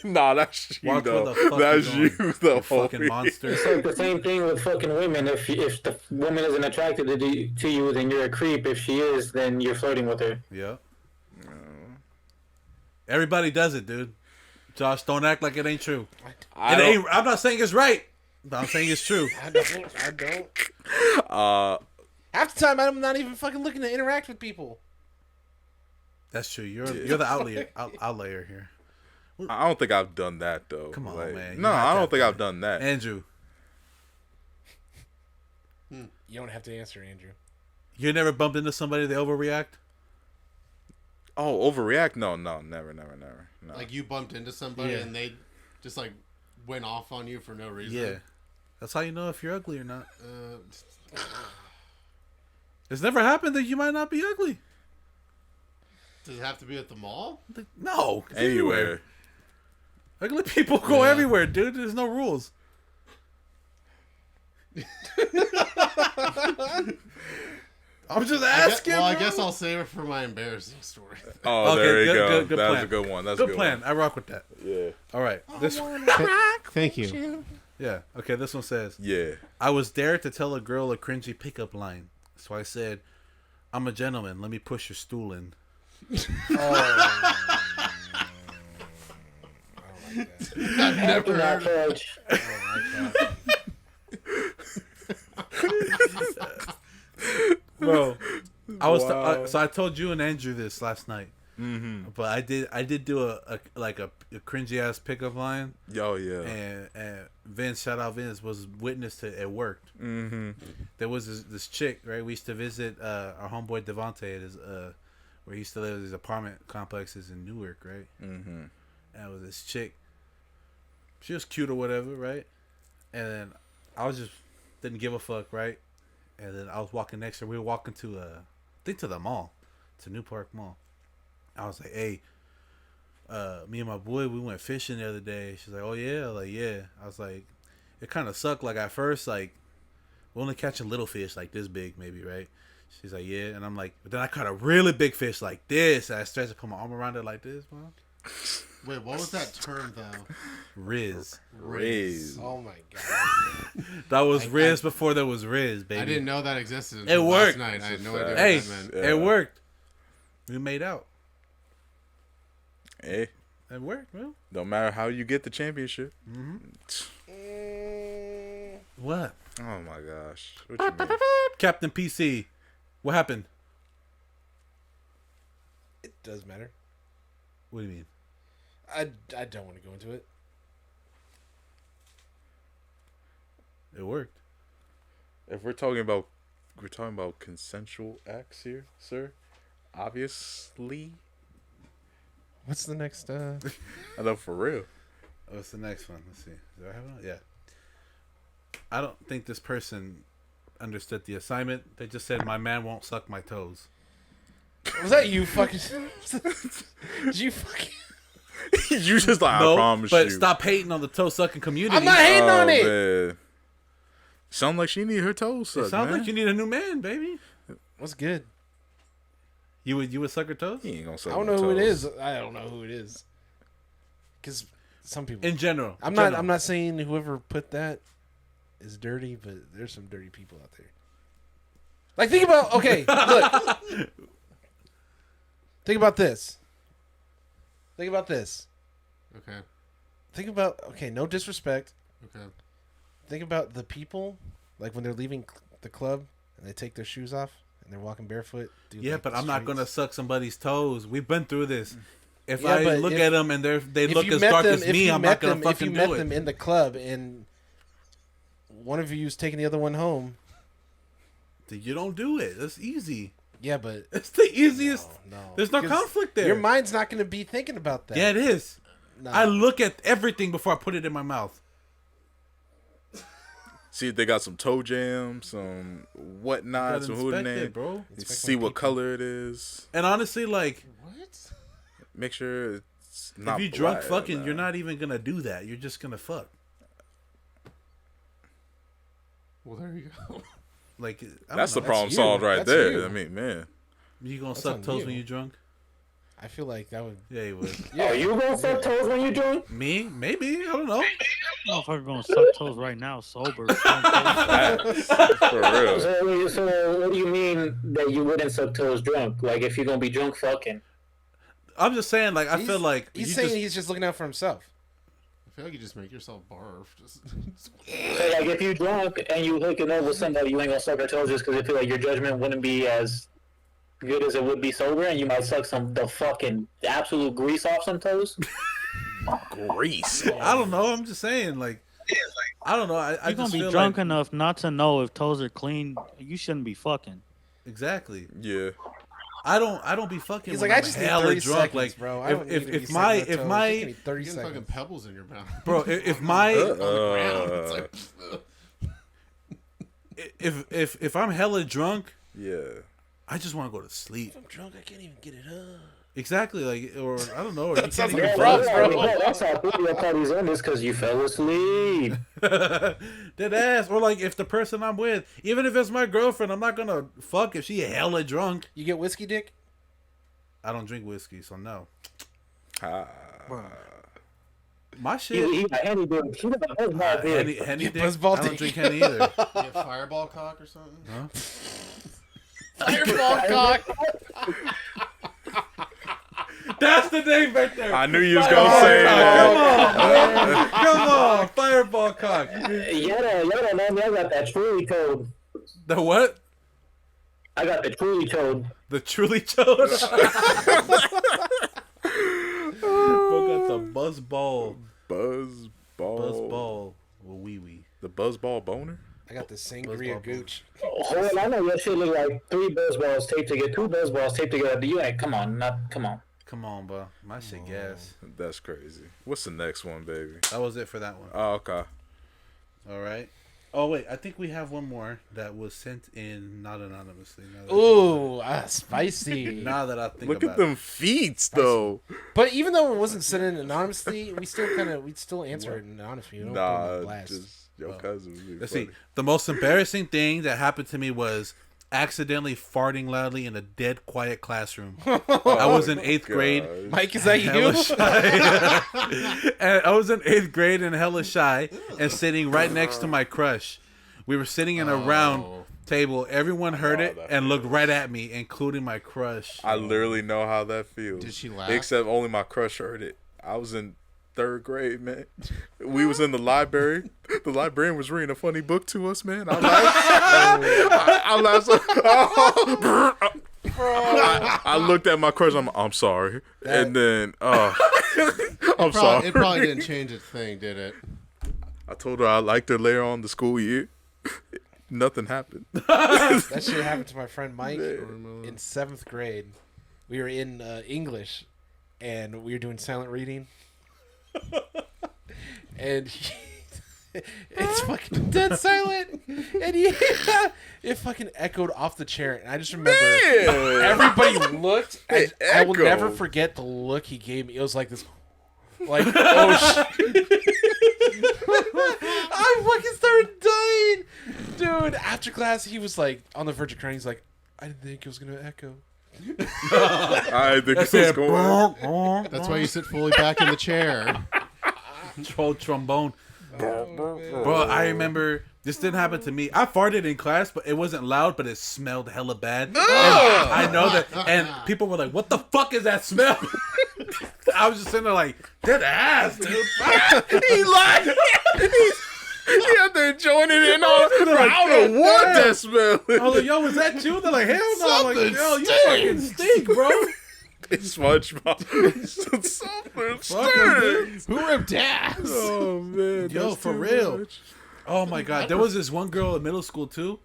Nah, that's you Watch where though. the fuck That's you you going. though. You fucking monster. It's like the same thing with fucking women. If the woman isn't attracted to you, then you're a creep. If she is, then you're flirting with her. Yeah. Everybody does it, dude. Josh, don't act like it ain't true. I'm not saying it's right, but I'm saying it's true. I don't. Half the time, I'm not even fucking looking to interact with people. That's true. You're the outlier here. I don't think I've done that though. Come on, like, man. No, You're not I that don't think bad. I've done that. Andrew, You don't have to answer, Andrew. you never bumped into somebody they overreact? Oh, overreact? No, never. No. Like you bumped into somebody Yeah. and they just like went off on you for no reason. Yeah. That's how you know if you're ugly or not. Uh, It's never happened that you might not be ugly. does it have to be at the mall? No. It's Anywhere. Ugly people go Yeah. everywhere, dude. There's no rules. I'm just asking. I bro. guess I'll save it for my embarrassing story. Oh, Okay, there you good- go. good That was plan. a good one. That's Good a good plan. one. I rock with that. Yeah. All right. This Thank you. yeah. Okay. This one says, Yeah. I was dared to tell a girl a cringy pickup line, so I said, "I'm a gentleman. Let me push your stool in." I've never heard of Approach. Bro, I was Wow. so I told you and Andrew this last night. Mm-hmm. But I did do a cringy ass pickup line, Oh, yeah. and Vince, shout out Vince, was witness to it. Worked. Mm-hmm. There was this chick, right? We used to visit our homeboy Devontae at his where he used to live. His apartment complexes in Newark, right? Mm-hmm. And it was this chick. She was cute or whatever, right? And then I was just didn't give a fuck, right? And then I was walking next to her. We were walking to I think to the mall, to New Park Mall. I was like, hey, me and my boy, we went fishing the other day. She's like, oh yeah, like yeah. I was like, it kind of sucked. Like at first, like we only catching little fish like this big, maybe, right? She's like, yeah, and I'm like, but then I caught a really big fish like this. And I stretched to put my arm around it like this, man. Wait, what was that term though? Riz. Raise. Oh my god. That was Riz before there was Riz, baby. I didn't know that existed It until worked. last night. I had no It's a idea fact. Hey, what that meant. Yeah. it worked. We made out. Hey, It worked, bro. don't matter how you get the championship. What? Oh my gosh. What you mean? Captain PC. What happened? It does matter. What do you mean? I don't want to go into it. It worked. If we're talking about consensual acts here, sir. Obviously. What's the next? I know for real. What's the next one? Let's see. Do I have one? Yeah. I don't think this person understood the assignment. They just said, my man won't suck my toes. Was that you fucking? Did you fucking? You just like, I No, promise but you. stop hating on the toe sucking community. I'm not hating on it. Man. Sound like she need her toes sucked, It sounds man. like you need a new man, baby. What's good? You would suck her toes? He ain't gonna suck I don't no know who it toes. is. I don't know who it is. Because some people. In general. I'm General. not saying whoever put that is dirty, but there's some dirty people out there. Like think about look. Think about this. Think about this. Okay. Think about no disrespect. Okay. Think about the people like when they're leaving the club and they take their shoes off and they're walking barefoot. Yeah, like, but the I'm not streets. gonna suck somebody's toes. We've been through this. If Yeah, I but look if- at them and they If look you as met dark them, as if me, you I'm met not gonna them, if you fucking met do them it. in the club and one of you's taking the other one home. You don't do it. That's easy. Yeah, but It's the easiest. no. There's no Because conflict there. Your mind's not going to be thinking about that. Yeah, it is. No. I look at everything before I put it in my mouth. See if they got some toe jams, some whatnot, Gotta some inspect hootenanny. it, bro. See what color it is. And honestly, like, What? Make sure it's not. if you drunk black, fucking, nah. you're not even gonna do that. You're just gonna fuck. Well, there you go. Like, I That's the don't know. problem you. solved right That's there. you. I mean, man. You gonna That's suck on toes you. when you drunk? I feel like that would. Yeah, you would. Oh, you gonna suck toes when you drunk? Me? Maybe. I don't know. I don't know if I'm gonna suck toes right now, sober. Facts. For real. So what do you mean that you wouldn't suck toes drunk? Like if you're gonna be drunk fucking? I'm just saying, like, I He's- feel like he's you saying just, he's just looking out for himself. feel like you just make yourself barf. Just So, like, if you drunk and you hooking up with somebody, you ain't gonna suck her toes just because you feel like your judgment wouldn't be as good as it would be sober, and you might suck the fucking absolute grease off some toes. Grease. I don't know. I'm just saying, like, I don't know. I You're just gonna be feel drunk like, enough not to know if toes are clean. You shouldn't be fucking. exactly. Yeah. I don't be fucking. He's when like, I I'm just need hella 30 drunk. seconds, Like, bro. I don't need to be if my sucking if my toes. my Just give me 30 you're getting fucking seconds. pebbles in your mouth. bro if my On the ground. It's like, if I'm hella drunk, Yeah. I just want to go to sleep. I'm drunk. I can't even get it up. Exactly, like, or I don't know. Or you sounds can't like even drugs, fuck. bro. That's how your party's in this because you fell asleep. Dead ass. Or like if the person I'm with, even if it's my girlfriend, I'm not gonna fuck if she hella drunk. You get whiskey dick? I don't drink whiskey, so no. Ah. My shit. He got Henny dick. She got a buzz dick. Henny dick. buzzball I don't dick. drink Henny either. you have fireball cock or something? Huh? Fireball cock. That's the name right there. I knew you was gonna say that. Come on, fireball cock. Yoda, man, I got that truly toad. The what? I got the truly toad. The truly chode. Bro got the buzzball. Buzzball. Wee wee. The buzzball boner? I got the sangria gooch. Hold on, I know your shit look like 3 buzz balls taped together, 2 buzz balls taped together. You ain't, come on. Come on, bro. My shit gas. That's crazy. What's the next one, baby? That was it for that one. Oh, okay. All right. Oh wait, I think we have one more that was sent in not anonymously. Ooh, spicy. Now that I think Look about at them feet, though. But even though it wasn't sent in anonymously, we'd still answer it anonymously. We don't put it on Nah, blast. just your cousin. it. Let's see. The most embarrassing thing that happened to me was accidentally farting loudly in a dead quiet classroom. I was in 8th grade. Mike, is that Hella you? shy. And I was in 8th grade and hella shy and sitting right next to my crush. We were sitting in a round table. Everyone heard it and looked right at me, including my crush. I literally know how that feels. Did she laugh? Except only my crush heard it. I was in 3rd grade, man. We was in the library. The librarian was reading a funny book to us, man. I laughed. I looked at my crush. I'm sorry. And then, I'm sorry. It probably didn't change a thing, did it? I told her I liked her later on the school year. Nothing happened. That shit happened to my friend Mike in 7th grade. We were in English, and we were doing silent reading. And it's fucking dead silent, and it fucking echoed off the chair. And I just remember everybody looked. I will never forget the look he gave me. It was like this, like, oh shit. I fucking started dying, dude. After class, he was like on the verge of crying. He's like, I didn't think it was gonna echo. I think it was going. That's why you sit fully back in the chair. Troll trombone. Bro, I remember this didn't happen to me. I farted in class, but it wasn't loud, but it smelled hella bad. And I know that, and people were like, "What the fuck is that smell?" I was just sitting there like, "Dead ass, dude." He lied. He had to join it in on. I don't know what that smell is. I was like, "Yo, was that you?" They're like, "Hell no!" I'm like, "Yo, you fucking stink, bro." It's SpongeBob. Something stinks. Who ripped ass? Oh man, Yo, that's for too real. much. Oh my god, there was this one girl in middle school too.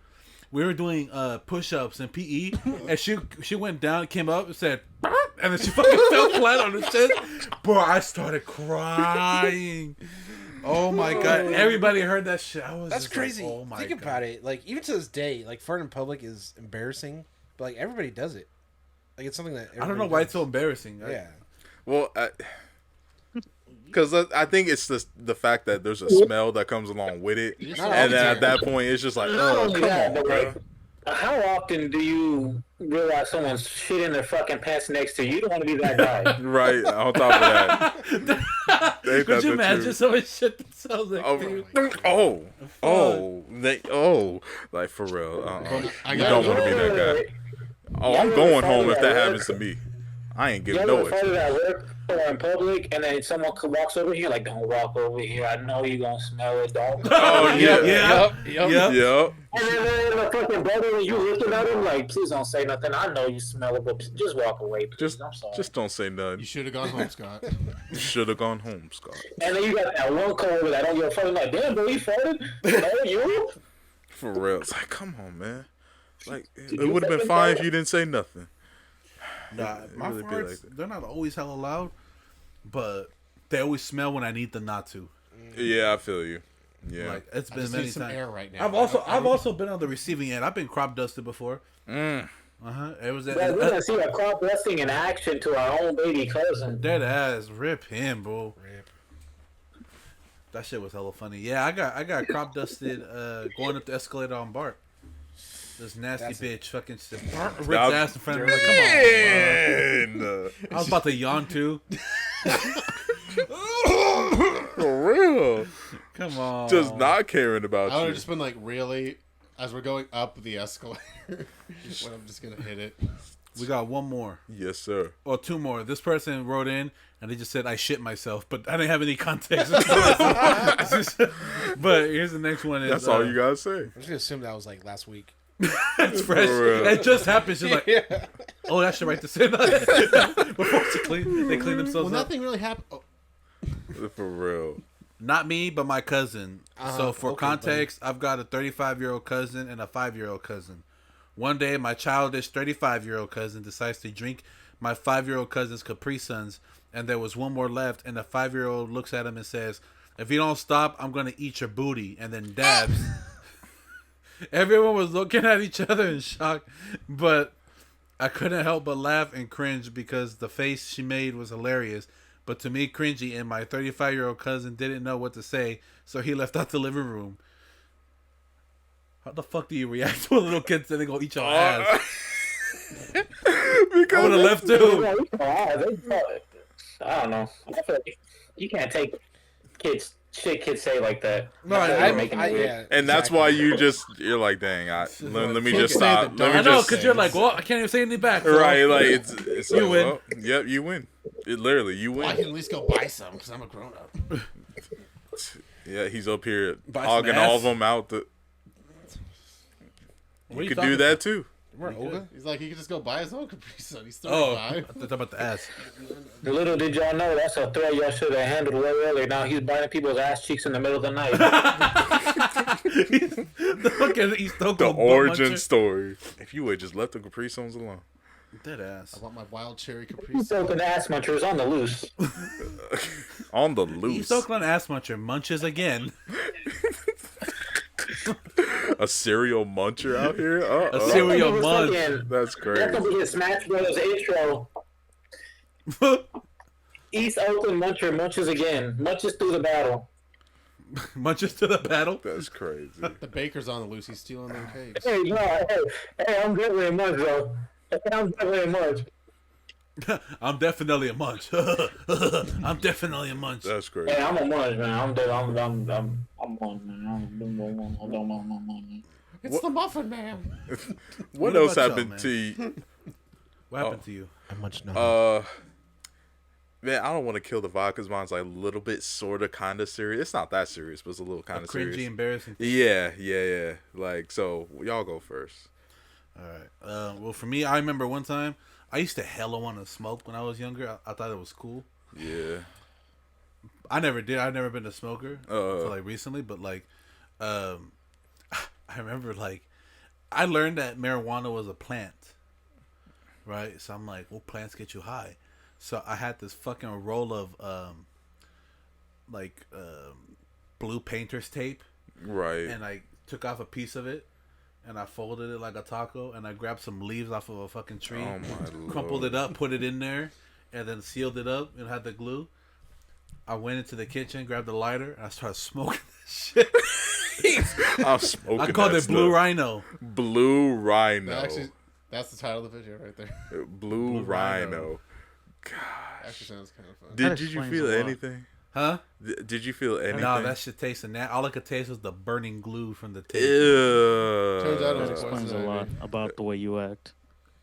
We were doing push-ups in PE, and she went down, came up, and said, "Burp," and then she fucking fell flat on her chest. Bro, I started crying. Oh my god, everybody heard that shit. I was That's just crazy. Like, oh my Think god. about it. Like, even to this day, like, farting in public is embarrassing, but like everybody does it. Like, it's something that I don't know everybody why does. it's so embarrassing. Yeah. Well, because I think it's just the fact that there's a smell that comes along with it, and then at that point it's just like, oh, come on, bro. How often do you realize someone's shit in their fucking pants next to you? You don't want to be that guy. Right on top of that. Ain't Could that you the imagine truth? someone shit themselves next to you? Like for real. I You got don't it. want to be that guy. Oh, I'm going home if that happens to me. I ain't You giving ever no farted it. at work? store in public, and then someone walks over here, like, don't walk over here. I know you're gonna smell it. Don't. Oh yeah. Yep. Yep. And then the fucking brother, and you looking at him like, please don't say nothing. I know you smell it, but just walk away, please. I'm sorry. Just don't say You nothing. should have gone home, Scott. Should have gone home, Scott. And then you got that one coworker that don't give a fuck. Like, damn, bro, you farted? No, you? For real. It's like, come on, man. Like, it would have been fine if you didn't say nothing. Nah, my really be farts, like that. they're not always hella loud, but they always smell when I need them not to. Yeah, I feel you. Yeah. Like it's I been just many need some times. air right now. I've also been on the receiving end. I've been crop dusted before. It was But we're gonna see a crop dusting in action to our own baby cousin. dead ass. Rip him, bro. Rip. That shit was hella funny. Yeah, I got crop dusted going up the escalator on Bart. This nasty bitch fucking ripped ass in front of me. Like, come on, Man. I was about to yawn too. For real. Come on. Just not caring about I would you. have just been like, really? As we're going up the escalator, when I'm just gonna hit it. We got one more. Yes, sir. Or two more. This person wrote in and they just said I shit myself, but I didn't have any context. But here's the next one. Is, That's all you gotta say. I'm just gonna assume that was like last week. It's fresh. For real. It just happened. She's like, oh, that shit right to say that. Before they clean themselves Well, up. nothing really happened. Oh, For real. Not me, but my cousin. So for okay, context, I've got a 35-year-old cousin and a 5-year-old cousin. One day, my childish 35-year-old cousin decides to drink my 5-year-old cousin's Capri Suns, and there was one more left, and the 5-year-old looks at him and says, if you don't stop, I'm going to eat your booty, and then dabs. Everyone was looking at each other in shock, but I couldn't help but laugh and cringe because the face she made was hilarious. But to me, cringy, and my 35-year-old cousin didn't know what to say, so he left out the living room. How the fuck do you react to a little kid saying they go eat your ass? I would have left too. I don't know. I feel like you can't take kids say like that. No, And that's why you're like, dang, let me just say stop. the Let me I know, just because you're like, well, I can't even say anything back. So. right, like it's You like, win. well, yep, you win. It literally, you well, I can win. at least go buy some because I'm a grown up. Yeah, he's up here Buy some hogging ass? all of them out. What are You you could do talking that too. We're older. He's like, he could just go buy his own Capri Sun. He's Oh, 35. I thought about the ass. Little did y'all know that's a threat y'all should have handled way earlier. Now he's biting people's ass cheeks in the middle of the night. The fucking East The Oakland origin story. If you would just let the Capri Suns alone. Dead ass. I want my wild cherry Capri He's Sun. open ass munchers on the loose. On the East loose. Oakland ass muncher munches again. A cereal muncher out here? A cereal He was munch. fucking- That's That's crazy. gonna be his Smash Brothers intro. East Oakland muncher munches again. Munches through the battle. Munches to the battle. That's crazy. The baker's on the loose. He's stealing them cakes. Hey, no, hey, I'm definitely a munch, though. I'm definitely a munch. I'm definitely a munch. I'm definitely a munch. That's crazy. Hey, I'm a munch, man. I'm one, man. It's the Muffin Man. What What else about y'all, happened man? to you? What happened to you? I munch now. Man, I don't want to kill the vibe because mine's like a little bit, sort of, kind of serious. It's not that serious, but it's a little kind of Cringy, serious. embarrassing. Yeah. Like, so y'all go first. All right. Well, for me, I remember one time I used to hella want to smoke when I was younger. I thought it was cool. Yeah. I never did. I've never been a smoker until like recently, but like, I remember like I learned that marijuana was a plant, right? So I'm like, well, plants get you high. So I had this fucking roll of blue painter's tape, Right. and I took off a piece of it, and I folded it like a taco, and I grabbed some leaves off of a fucking tree, Oh my crumpled Lord. it up, put it in there, and then sealed it up and had the glue. I went into the kitchen, grabbed the lighter, and I started smoking this shit. I'm smoking. I called that it Blue stuff. Rhino. Blue Rhino. That's the title of the video right there. Blue Rhino. Actually sounds kind of fun. That Did you explains feel a lot. anything? Huh? Did you feel anything? No, that shit tasted that. All I could taste was the burning glue from the tape. Ew. Turns out it That was explains a poison lot ivy. about the way you act.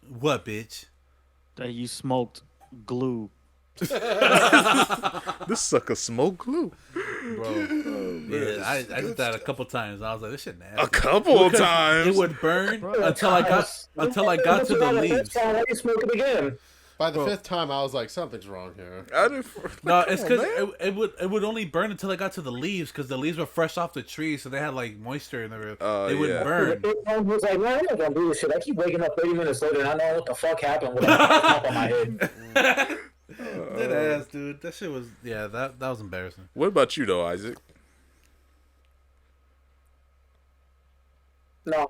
What, bitch? That you smoked glue This sucker smoke glue. Bro. Yeah, I did that a couple times. I was like, this shit nasty. A couple of Because times. It would burn until I got to the leaves. Why you smoke it again? By the fifth time, I was like, something's wrong here. No, it's because it would only burn until I got to the leaves because the leaves were fresh off the tree, so they had like moisture and everything. It would burn. I was like, man, I'm not gonna do this shit. I keep waking up 30 minutes later and I know what the fuck happened with a top on my head. Dead ass, dude. That shit was that was embarrassing. What about you though, Isaac? No,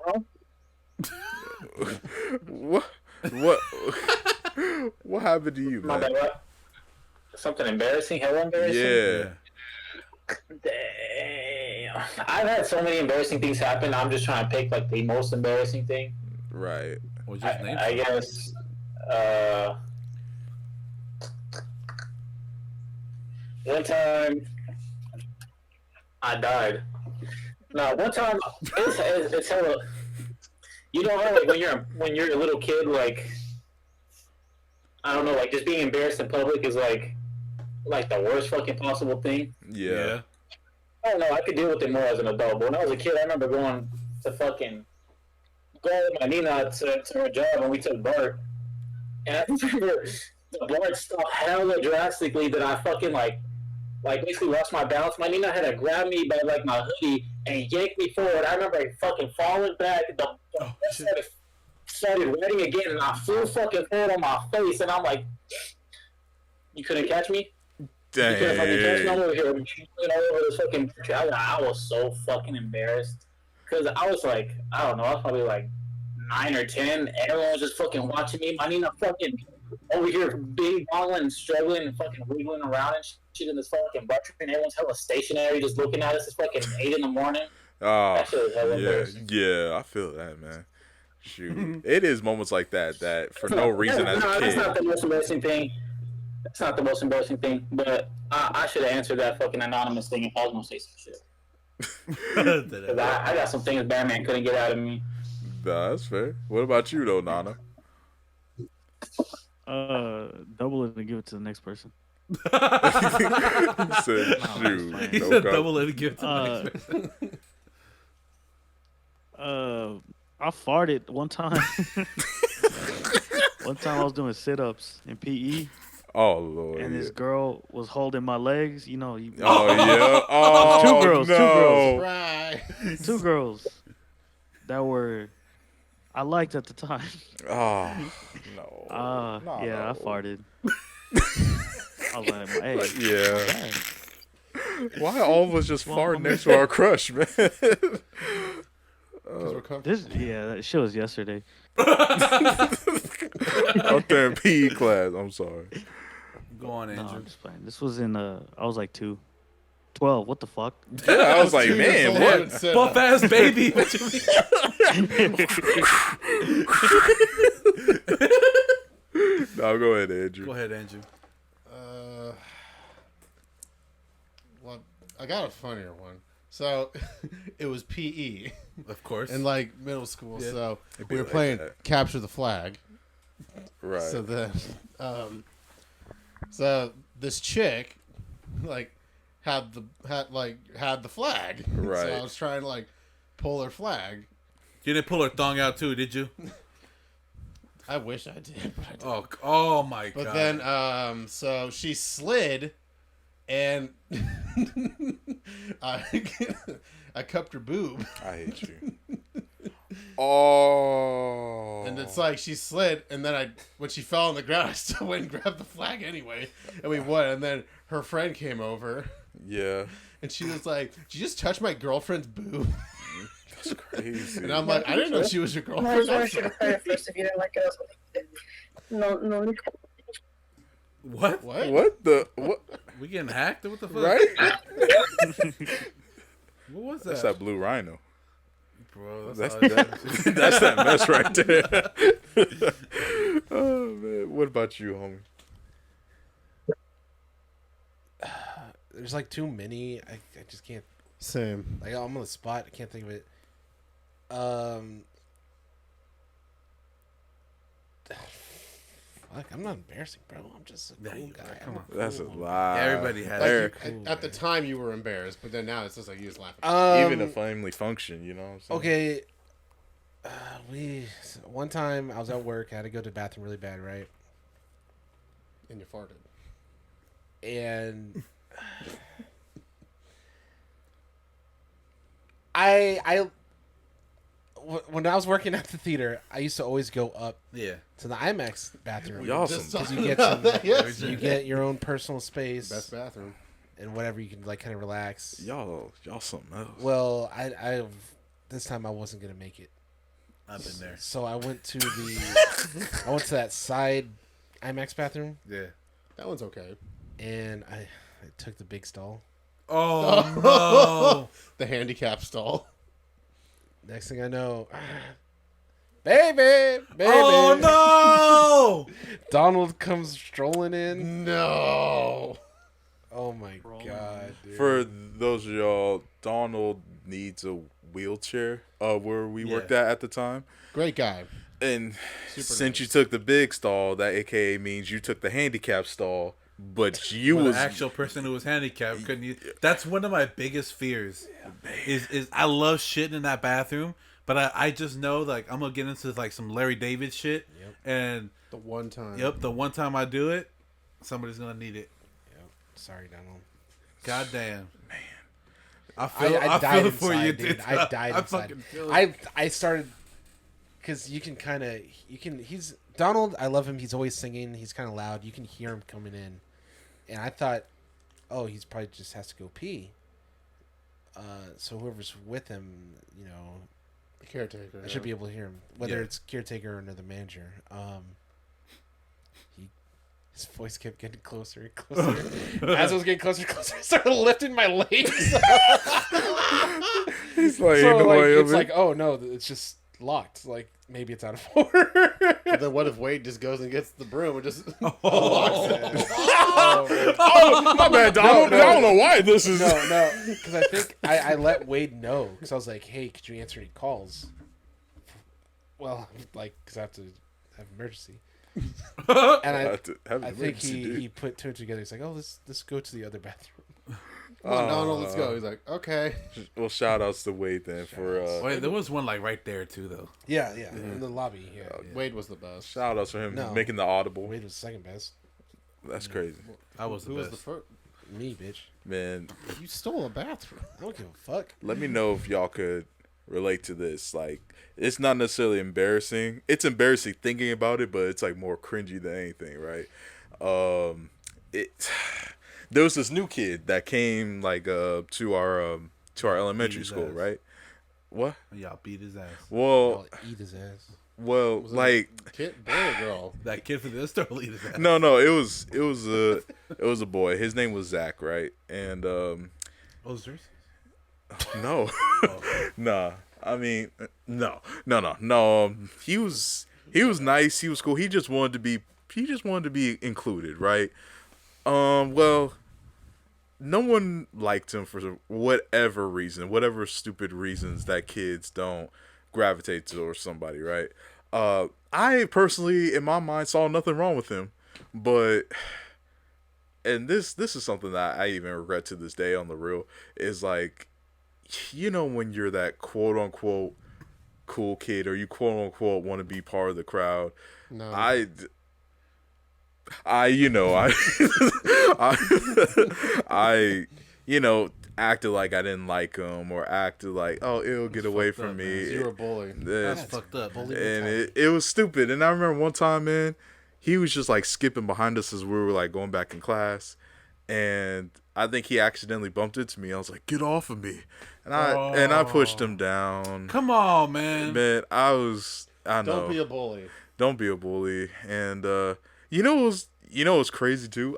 What happened to you, my man? bad. What? Something embarrassing? Hella embarrassing? Yeah. Damn. I've had so many embarrassing things happen. I'm just trying to pick like the most embarrassing thing. Right. What's your name? I guess. One time, I died. No, one time it's hella. You know how like when you're a little kid, like I don't know, like just being embarrassed in public is like the worst fucking possible thing. Yeah. I don't know. I could deal with it more as an adult. But when I was a kid, I remember going with my Nina to her job, and we took BART. And I remember the BART stopped hella drastically that I fucking like basically lost my balance. My Nina had to grab me by like my hoodie and yank me forward. I remember fucking falling back. The started wetting again, and I flew fucking forward on my face. And I'm like, you couldn't catch me? Dang. You couldn't fucking catch me? I'm over here over this fucking. I was so fucking embarrassed because I was like, I don't know, I was probably like 9 or 10. Everyone was just fucking watching me. My Nina fucking over here big boggling and struggling and fucking wiggling around and shit in this fucking butt and everyone's hella stationary just looking at us. It's fucking 8 in the morning. Oh, That shit was hella embarrassing. yeah, I feel that, man. Shoot. It is moments like that for no reason as a kid. That's not the most embarrassing thing. That's not the most embarrassing thing. But I should have answered that fucking anonymous thing if I was gonna say some shit. 'Cause I got some things Batman couldn't get out of me. Nah, that's fair. What about you though, Nana? Double it and give it to the next person. He said, shoot. He no said comment. double it and give it to the next person. I farted one time. One time I was doing sit-ups in PE, Oh Lord. and this yeah. girl was holding my legs. You know, Oh yeah. Oh Two girls, no. Right. two girls that were I liked at the time. Oh no. Yeah, I farted. I was like, hey, Yeah. hey. Why all of us just fart next to our crush, man? That shit was yesterday. Out there in PE class. I'm sorry. Go on, No, Andrew. I'm just playing. This was in I was like 12. What the fuck? Yeah, I was like, man, what? Buff ass baby. What you mean? No, go ahead, Andrew. Go ahead, Andrew. Well, I got a funnier one. So, it was PE Of course. in like middle school. Yeah. So It'd we be were like playing that. capture the flag. Right. So then, so this chick, like, had the flag. Right. So I was trying to like pull her flag. You didn't pull her thong out too, did you? I wish I did, but I didn't. Oh my god. But then, so she slid, and I cupped her boob, I hate you. Oh. and it's like she slid, and then when she fell on the ground, I still went and grabbed the flag anyway, and we won. And then her friend came over, Yeah. and she was like, "Did you just touch my girlfriend's boob?" That's crazy. And I'm like, "I didn't know she was your girlfriend." I'm sorry." First if you didn't like us. No. What? What the what? We getting hacked? What the fuck? Right? What was that? That's that blue rhino. Bro, That's all I did. That's that mess right there. Oh man, what about you, homie? There's like too many. I just can't. Same. Like I'm on the spot. I can't think of it. fuck, I'm not embarrassing, bro. I'm just a cool guy. come on. That's a cool- lie. Everybody has Eric, At the time, you were embarrassed, but then now it's just like you just laughing. even a family function, you know what I'm saying? Okay. One time I was at work. I had to go to the bathroom really bad, right? And you farted. And I when I was working at the theater, I used to always go up Yeah. to the IMAX bathroom. Y'all Just some- Because you get some, Yes. you get your own personal space Best bathroom. and whatever you can like kind of relax. y'all something else. Well, I this time I wasn't gonna make it, I've been there. so I went to that side IMAX bathroom, Yeah. That one's okay. and I took the big stall. Oh no! The handicap stall. Next thing I know, baby, Oh no! Donald comes strolling in. No. Oh my god, dude. For those of y'all, Donald needs a wheelchair. Where we worked at the time, Great guy. and Super since you nice. took the big stall, that AKA means you took the handicap stall, but you Well, was the actual person who was handicapped couldn't use. That's one of my biggest fears. Is I love shitting in that bathroom, but I just know like I'm gonna get into like some Larry David shit, and The one time. the one time I do it, somebody's gonna need it. Yep. Sorry, Donald. God damn, man. I I feel died it for inside, you, dude. dude. I died I inside. fucking feel it. I started because he's Donald. I love him. He's always singing. He's kind of loud. You can hear him coming in, and I thought, oh, he's probably just has to go pee. So whoever's with him, you know, Caretaker. I should be able to hear him, whether Yeah. it's caretaker or another manager. His voice kept getting closer and closer. As it was getting closer and closer, I started lifting my legs. he's like, So in the like, way it's of like, it. oh no, it's just locked. Like maybe it's out of order. But then what if Wade just goes and gets the broom and just Oh, my bad, Donald. no. I don't know why this is. No, because I think I let Wade know because I was like, hey, could you answer any calls? Well, like because I have to have emergency. And I think he put two and two together. He's like, oh, let's go to the other bathroom. Come on, Donald, let's go. He's like, okay. Well, shout outs to Wade then for Wait, there was one like right there too, though. Yeah, in the lobby. Yeah, Wade was the best. shout outs for him No. making the audible. Wade was second best. That's crazy, I was the Who was best. the first? Me, bitch. man. You stole a bathroom. I don't give a fuck. Let me know if y'all could relate to this. Like, it's not necessarily embarrassing. It's embarrassing thinking about it, but it's like more cringy than anything, right? There was this new kid that came like to our elementary his school, ass. right? What? Y'all beat his ass. Well, I'll eat his ass. like Kid, boy or girl? That kid from the store will eat his ass. no, it was a boy. His name was Zach, right? And Oh, yours? no, nah. I mean, no. He was nice. He was cool. He just wanted to be included, right? Well, no one liked him for whatever reason, whatever stupid reasons that kids don't gravitate towards somebody, right? I personally, in my mind, saw nothing wrong with him, but, and this is something that I even regret to this day on the real, is like, you know, when you're that quote unquote cool kid, or you quote unquote want to be part of the crowd. No. I acted like I didn't like him, or acted like, oh, it'll get away fucked up, from man. me. You were a bully. That's fucked up. And it was stupid. And I remember one time, man, he was just like skipping behind us as we were like going back in class, and I think he accidentally bumped into me. I was like, "Get off of me!" And I pushed him down. Come on, man. Man, I know. Don't be a bully. Don't be a bully. And you know what's crazy too?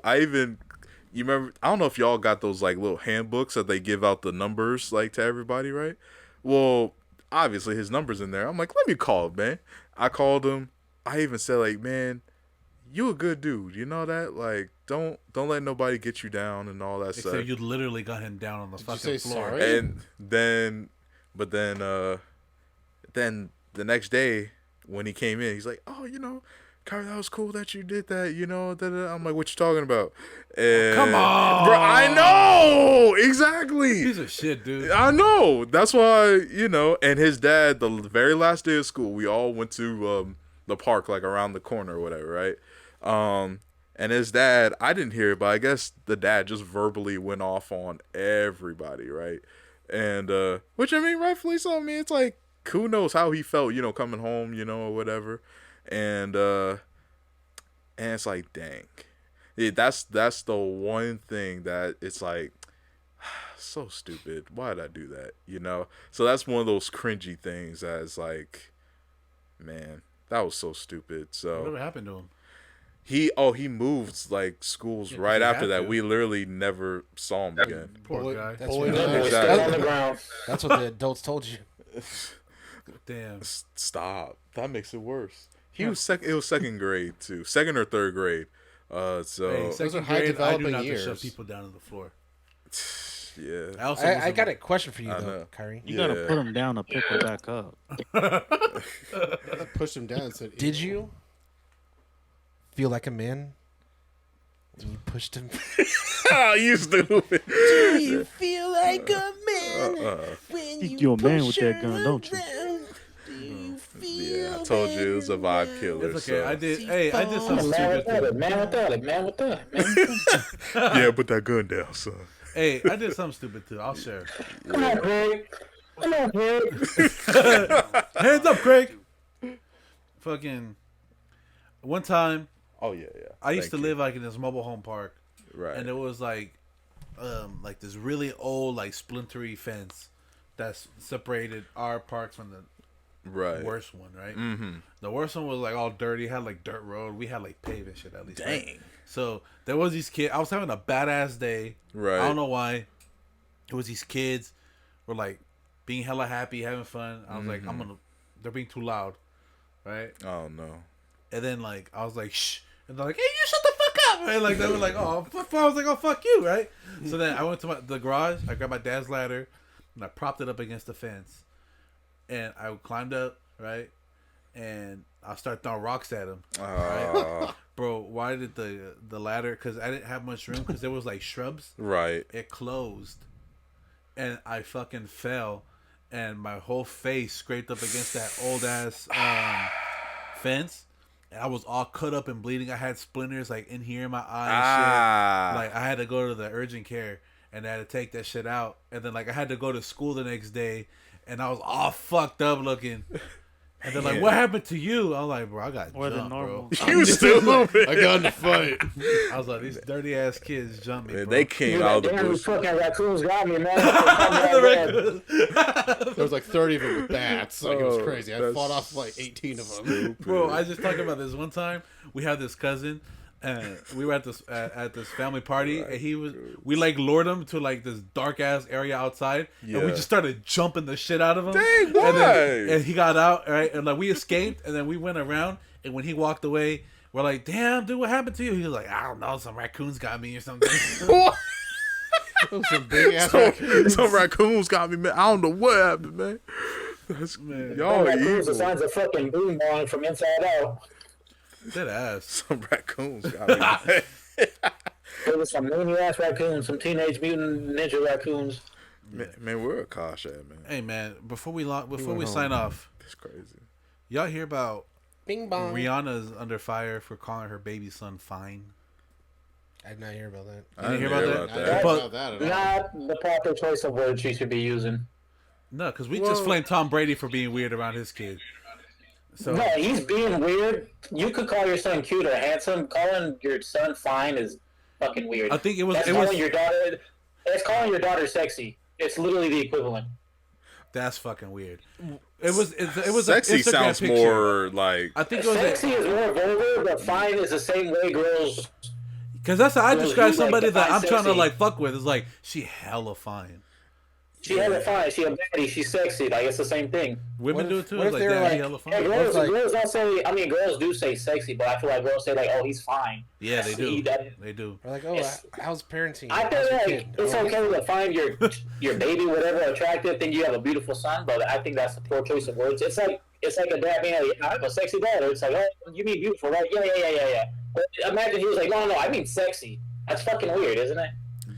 You remember? I don't know if y'all got those like little handbooks that they give out the numbers like to everybody, right? Well, obviously his number's in there. I'm like, let me call him, man. I called him. I even said like, man, you a good dude. You know that? Like, don't let nobody get you down and all that stuff. Except you literally got him down on the you fucking say floor. sorry? And then the next day when he came in, he's like, oh, Kyrie, that was cool that you did that, you know. Da-da. I'm like, what you talking about? And, Come on. bro. I know exactly. Piece of shit, dude. I know. That's why, you know. And his dad, the very last day of school, we all went to the park, like around the corner or whatever, right? And his dad, I didn't hear it, but I guess the dad just verbally went off on everybody, right? And which, I mean, rightfully so. I mean, it's like, who knows how he felt, you know, coming home, you know, or whatever. And it's like, dang. Yeah, that's the one thing that it's like, so stupid. Why did I do that? You know? So that's one of those cringy things that's like, man, that was so stupid. So Whatever happened to him? he moved like schools right he after had that. to. We literally never saw him again. Poor guy. That's Boy, what, no. Still on the ground. that's what the adults told you. Damn. Stop. That makes it worse. He was It was second grade too, second or third grade. Hey, So second are high grade, I do developing not to years. shove people down to the floor. yeah. Also I wasn't got my- a question for you I though, know. Kyrie. You gotta Yeah. put them down to pick them back up. I pushed him down and said, Did you feel like a man when you pushed him? You stupid. Do you feel like a man when Think you're a man with that gun, don't you? Yeah, I told you it was a vibe killer. It's okay. So. I did. Hey, I did something Man stupid without too. it, man without it, man without it, man without it. Yeah, put that gun down, son. Hey, I did something stupid too. I'll share. Come on, Craig. Come on, Craig. Hands up, Craig. Fucking. One time, Oh yeah. I used to Thank you. live like in this mobile home park, Right. and it was like this really old like splintery fence that separated our park from the right. worst one, right? Mm-hmm. The worst one was like all dirty, had like dirt road. We had like paved and shit at least. right? Dang. So there was these kids. I was having a badass day. Right. I don't know why. It was these kids were like being hella happy, having fun. I was like, they're being too loud, right? Oh no. And then like I was like, shh, and they're like, hey, you shut the fuck up, right? Like they were like, oh, I was like, oh, fuck you, right? So then I went to the garage. I grabbed my dad's ladder and I propped it up against the fence, and I climbed up, right? And I started throwing rocks at him. Bro, why did the ladder? Because I didn't have much room because there was like shrubs. Right. It closed, and I fucking fell, and my whole face scraped up against that old ass fence. And I was all cut up and bleeding. I had splinters like in here in my eye. And shit. Like I had to go to the urgent care, and I had to take that shit out. And then like I had to go to school the next day, and I was all fucked up looking. And they're like, "What happened to you?" I was like, "Bro, I got More than jumped, normal. bro." You stupid. I got in the fight. I was like, "These dirty ass kids jumped me, Man, bro." they came You out of like, the damn, bush. these fucking raccoons got me, man. There was like 30 of them with bats. Like, it was Oh, crazy. I that's fought off like 18 of them. Bro, I just talked about this one time. We had this cousin, and we were at this family party, and we like lured him to like this dark ass area outside, and we Yeah. just started jumping the shit out of him. Dang, why? And he got out, right, and like we escaped, and then we went around, and when he walked away, we're like, "Damn, dude, what happened to you?" He was like, "I don't know, some raccoons got me or something." Those some big ass Some raccoons got me, man. I don't know what happened, man. That's, y'all Raccoons the evil. signs of fucking boom bong from inside out. That ass. Some raccoons got me. Man. There was some mini-ass raccoons, some teenage mutant ninja raccoons. Man, we're a Kosh at, man. Hey man, before we sign off, It's crazy. y'all hear about Bing bong. Rihanna's under fire for calling her baby son fine? I did not hear about that. I didn't hear hear about about I that? didn't that. know about that at all. Not the proper choice of words she should be using. No, because we just flamed Tom Brady for being weird around his kid. So No, he's being weird. You could call your son cute or handsome. Calling your son fine is fucking weird. I think it was That's calling your daughter. It's calling your daughter sexy. It's literally the equivalent. that's fucking weird. It was Sexy an Instagram sounds picture. more like. I think it was Sexy is more vulgar, but fine is the same way girls. because that's how I Well, describe you like somebody the that fine I'm trying to sexy. like fuck with. It's like she hella fine. She has it fine. She a baddie. She's sexy. Like it's the same thing. Women What do if- it too. what It's if like they were damn, he like- hella And fine. girls, like- girls don't say. I mean, girls do say sexy, but I feel like girls say like, "Oh, he's fine." Yeah, they do. See, that- They do. Or like, oh, It's- how's parenting? I How's feel your like kid? it's Oh, okay to find your baby, whatever, attractive. Think you have a beautiful son, but I think that's a poor choice of words. It's like it's like a dad being like, I'm a sexy daughter. It's like, oh, you mean beautiful, right? Yeah. But imagine he was like, no, I mean sexy. That's fucking weird, isn't it?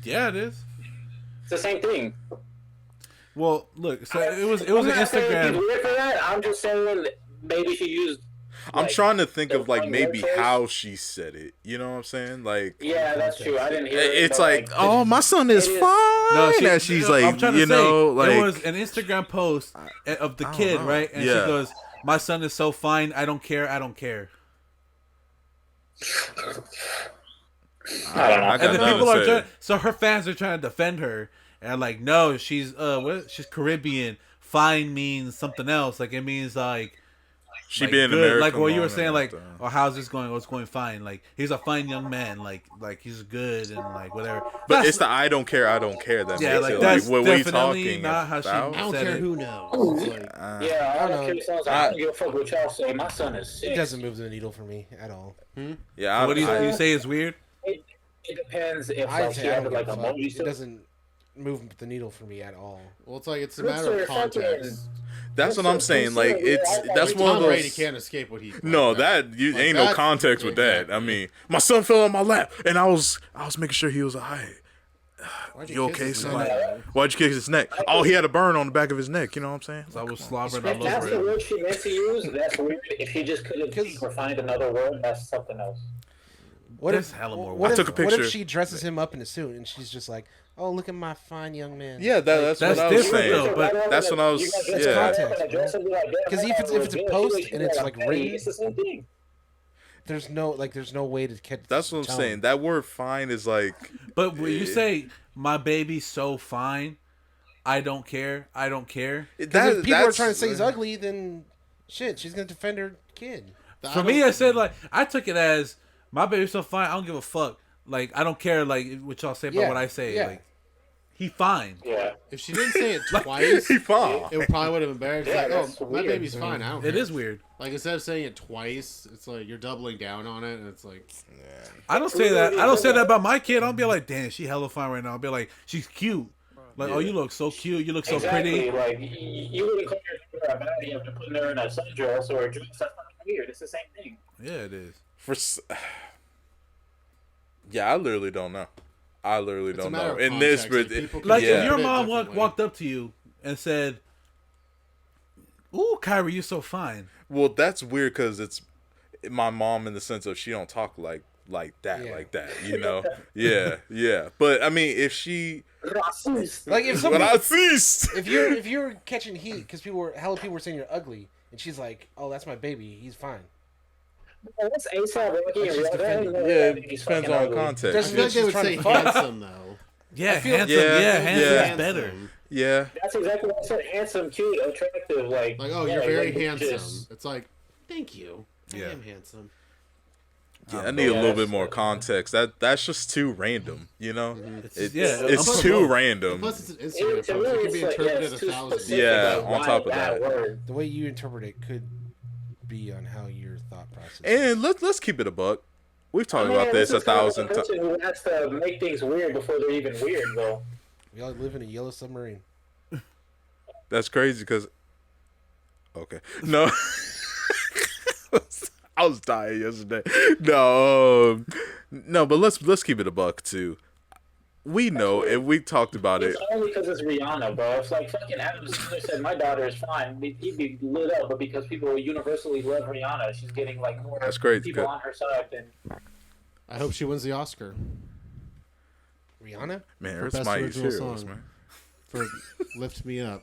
Yeah, it is. It's the same thing. Well, look, so it was an I'm not saying Instagram. he's weird for that. I'm just saying maybe she used. I'm like, trying to think of like funny maybe word choice. how she said it. You know what I'm saying? Like, Yeah, that's true. I didn't hear it. it's but, like, oh, my son is it is- fine. No, And she's I'm like, trying to you say, know, like it was an Instagram post of the I don't kid, know. right? And Yeah. she goes, "My son is so fine. I don't care. I don't care." I don't know. I got And the nothing people to are say. trying, so her fans are trying to defend her, and like, no, she's she's Caribbean. Fine means something else. Like it means like She like, being good. American, Like what you were woman, saying, like, like, oh, how's this going? Oh, it's going fine. Like he's a fine young man. Like he's good and like whatever. But That's it's the I don't care that yeah, makes like it that's like, what are you definitely talking not how she about? I don't said care it. who knows. It's like, Yeah, I don't know. care. Sounds like I don't give a fuck what y'all say. My son is It sick. doesn't move the needle for me at all. Yeah, What do you say is weird? It depends if I like she say I had don't like give a a fuck. emoji. It doesn't move the needle for me at all. well, it's like it's a Look, matter sir, of context. that's what I'm saying. Like that's Like, one of Tom those. Brady can't escape what he. No, like that you Like, ain't no that's- context with that. I exactly. mean, my son fell on my lap, and I was making sure he was alright. Why'd You kiss okay, his son? neck? Why'd you kick his neck? Oh, he had a burn on the back of his neck. You know what I'm saying? So I was slobbering If all that's the over it. word she meant to use, that's weird. If she just couldn't think or find another word, that's something else. What There's if hella more what I if, took a What picture. if she dresses him up in a suit and she's just like, "Oh, look at my fine young man." Yeah, that's That's what I was different, saying. though, but that's what I was- yeah. context, Because if it's a post and it's like written, it's the same thing. there's no way to catch. That's what I'm tone. saying. That word "fine" is like, But when you say my baby's so fine, I don't care. I don't care. Because if people are trying to say he's ugly, then shit, she's gonna defend her kid. For me, I said like I took it as my baby's so fine. I don't give a fuck. Like I don't care. Like what y'all say about Yeah, what I say. yeah. Like he fine. Yeah. If she didn't say it twice, he fine. it probably would have embarrassed. Yeah, Like, that's oh, my weird. baby's fine. I don't. It care. is weird. Like instead of saying it twice, it's like you're doubling down on it, and it's like I don't say that. I don't say that about my kid. I'll be like, damn, she hella fine right now. I'll be like, she's cute. Like, oh, you look so cute. You look so Exactly. pretty. Like you wouldn't call your daughter a baddie after putting her in a sundress or a dress. That's not weird. It's the same thing. Yeah, it is. Yeah, I literally don't know. I literally a don't matter know. of In this, context, but like, people can Like yeah. if your Put it mom differently. walked up to you and said, "Ooh, Kyrie, you're so fine." well, that's weird because it's my mom in the sense of she don't talk like that, Yeah. like that. You know? yeah. But I mean, if she, Like if when someone, I ceased. if you're catching heat because hella people were saying you're ugly, and she's like, "Oh, that's my baby. He's fine." What's ASAP Rocky and She's Rihanna? defending. Yeah, it depends on context. I Doesn't feel like they would She's say trying to fuck. handsome though. Yeah, feel- handsome. Yeah, Yeah, handsome yeah. is better. Yeah, That's exactly what I said. Handsome, cute, attractive. Like, Like, oh, yeah, you're very like, handsome. just- It's like, thank you. I Yeah. am handsome. yeah. I need a Yeah, little bit that's- more context. That's just too random. You know, it's yeah, it's I'm too both. random. Plus, it's an It, Instagram to me, post. It can it's be like, interpreted it's a too thousand. specific. Yeah, Like, on why top of that that. word? The way you interpret it could be on how your thought process. And let's keep it a buck. We've talked about this is 1,000 kind of times. the person who has to make things weird before they're even weird, though. We all live in a yellow submarine. That's crazy because. Okay. No. I was dying yesterday. No, no, but let's keep it a buck too. We know, and we talked about it. It's only because it's Rihanna, bro. It's like fucking Adam Sandler said, my daughter is fine. He'd be lit up, but because people universally love Rihanna, she's getting like more That's crazy, people good. on her side than. I hope she wins the Oscar Rihanna? Man, For it's best my original heroes, song. man. for "Lift Me Up"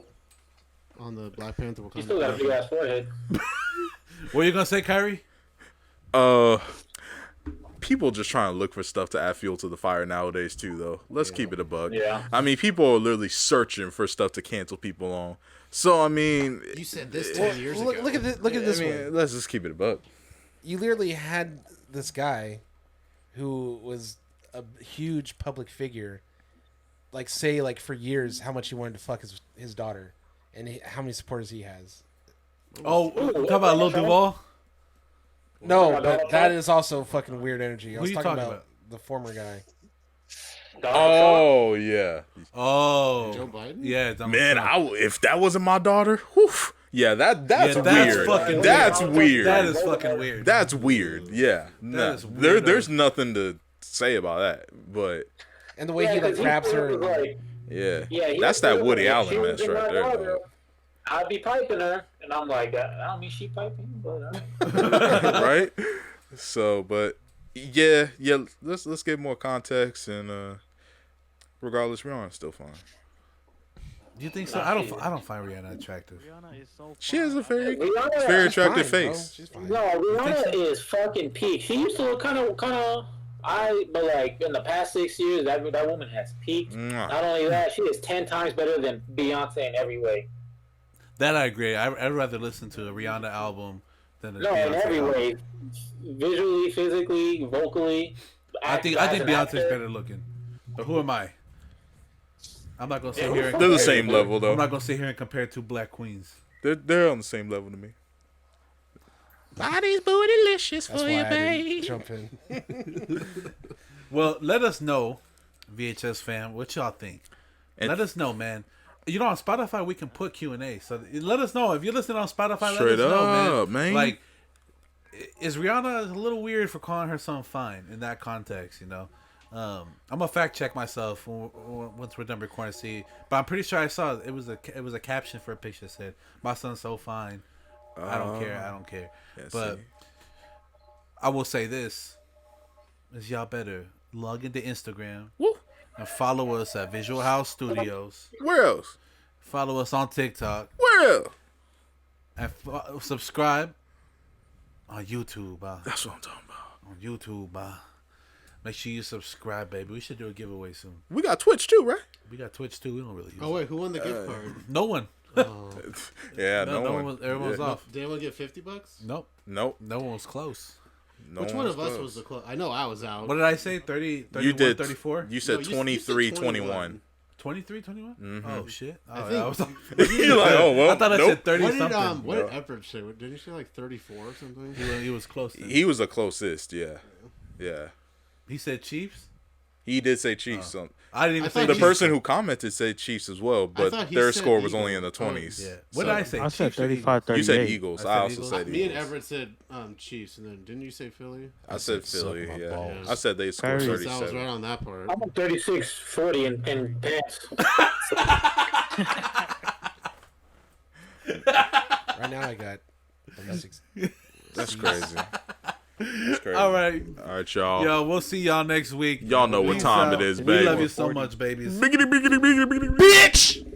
on the Black Panther She still got a big Wakanda. ass forehead. What are you gonna say, Kyrie? People just trying to look for stuff to add fuel to the fire nowadays too, though. Let's keep it a bug. Yeah. I mean, people are literally searching for stuff to cancel people on. So I mean, You said this 10 years Look, ago. look at this. Look at this I mean, one. let's just keep it a bug. You literally had this guy who was a huge public figure, like say like for years how much he wanted to fuck his daughter, and how many supporters he has. Oh, talk about Lil Duval. No, about but Donald that Trump? is also fucking weird energy. I Who was you talking talking about about? the former guy. Oh yeah, Oh, Joe Biden? yeah, Donald man. Trump. If that wasn't my daughter, whew, Yeah, that's that's weird. fucking That's weird. weird. That is fucking weird. That's weird. Yeah. No. is weird. There's nothing to say about that. But And the way he like 'cause grabs her. was And, like, yeah, he that's was that like, Woody if Allen she was mess in right my there. daughter, Dog. I'd be piping her, and I'm like, I don't mean she piping, but all right. Right? So, but yeah. Let's get more context, and regardless, Rihanna's still fine. Do you think so? I don't find Rihanna attractive. Rihanna is so She has a very Rihanna, very she's attractive fine, bro. face. She's fine. No, Rihanna is fucking peak. She used to look kind of, but like in the past 6 years, that woman has peaked. Mwah. Not only that, she is 10 times better than Beyonce in every way. That I agree. I'd rather listen to a Rihanna album than a No, Beyonce in every album. way, visually, physically, vocally. I think as an Beyonce's actor. better looking. But who am I? I'm not gonna sit here. And They're the compare- same level though. I'm not gonna sit here and compare two black queens. They're on the same level to me. Body's bootylicious That's why I didn't jump in. Well, let us know, VHS fam, what y'all think. And- Let us know, man. You know, on Spotify we can put Q&A. So let us know if you're listening on Spotify. Straight let us know, up, man. Like, is Rihanna a little weird for calling her son fine in that context? You know, I'm gonna fact check myself once we're done recording. See, but I'm pretty sure I saw it was a caption for a picture that said, "My son's so fine. I don't care. I don't care." Yeah, But see. I will say this: is y'all better log into Instagram Woo. and follow us at Visual House Studios. Where else? Follow us on TikTok Where else? and subscribe on YouTube. That's what I'm talking about. On YouTube. Make sure you subscribe, baby. We should do a giveaway soon. We got Twitch too, right? We got Twitch too. We don't really use Oh wait, who won the gift card? it. No one. Yeah, No no one one. was, everyone's Yeah. off. Did anyone get $50? Nope. Nope. No one was close. No Which one one's of us close. was the close? I know I was out. What did I say? 30, 31, You did 34? You said No, you said 23, 21. 21. 23, 21? Mm-hmm. Oh, shit. Oh, think- I was You're like, oh well. I thought I nope. said 30 What did something. what did Everett say? Didn't you say like 34 or something? He was close. Then. He was the closest. Yeah. Yeah. He said Chiefs? He did say Chiefs. I didn't even I say thought The Chiefs. person who commented said Chiefs as well, but thought he their said score was only in the Eagles. 20s. Yeah. What did I So- say? I said Chiefs or Eagles? 35, 38. You said Eagles. I I said also Eagles. said Me and Eagles. Everett said Chiefs, and then didn't you say Philly? I said suck Philly. my Yeah. balls. I said they scored Paris. So I was 37. right on that part. I'm a 36-40 in pants. Right now I got 36. That's crazy. That's crazy. All right. All right, y'all. Yo, we'll see y'all next week. Y'all know what Peace time out. it is, We baby. love you so much, babies. Biggity, biggity, biggity, biggity, bitch!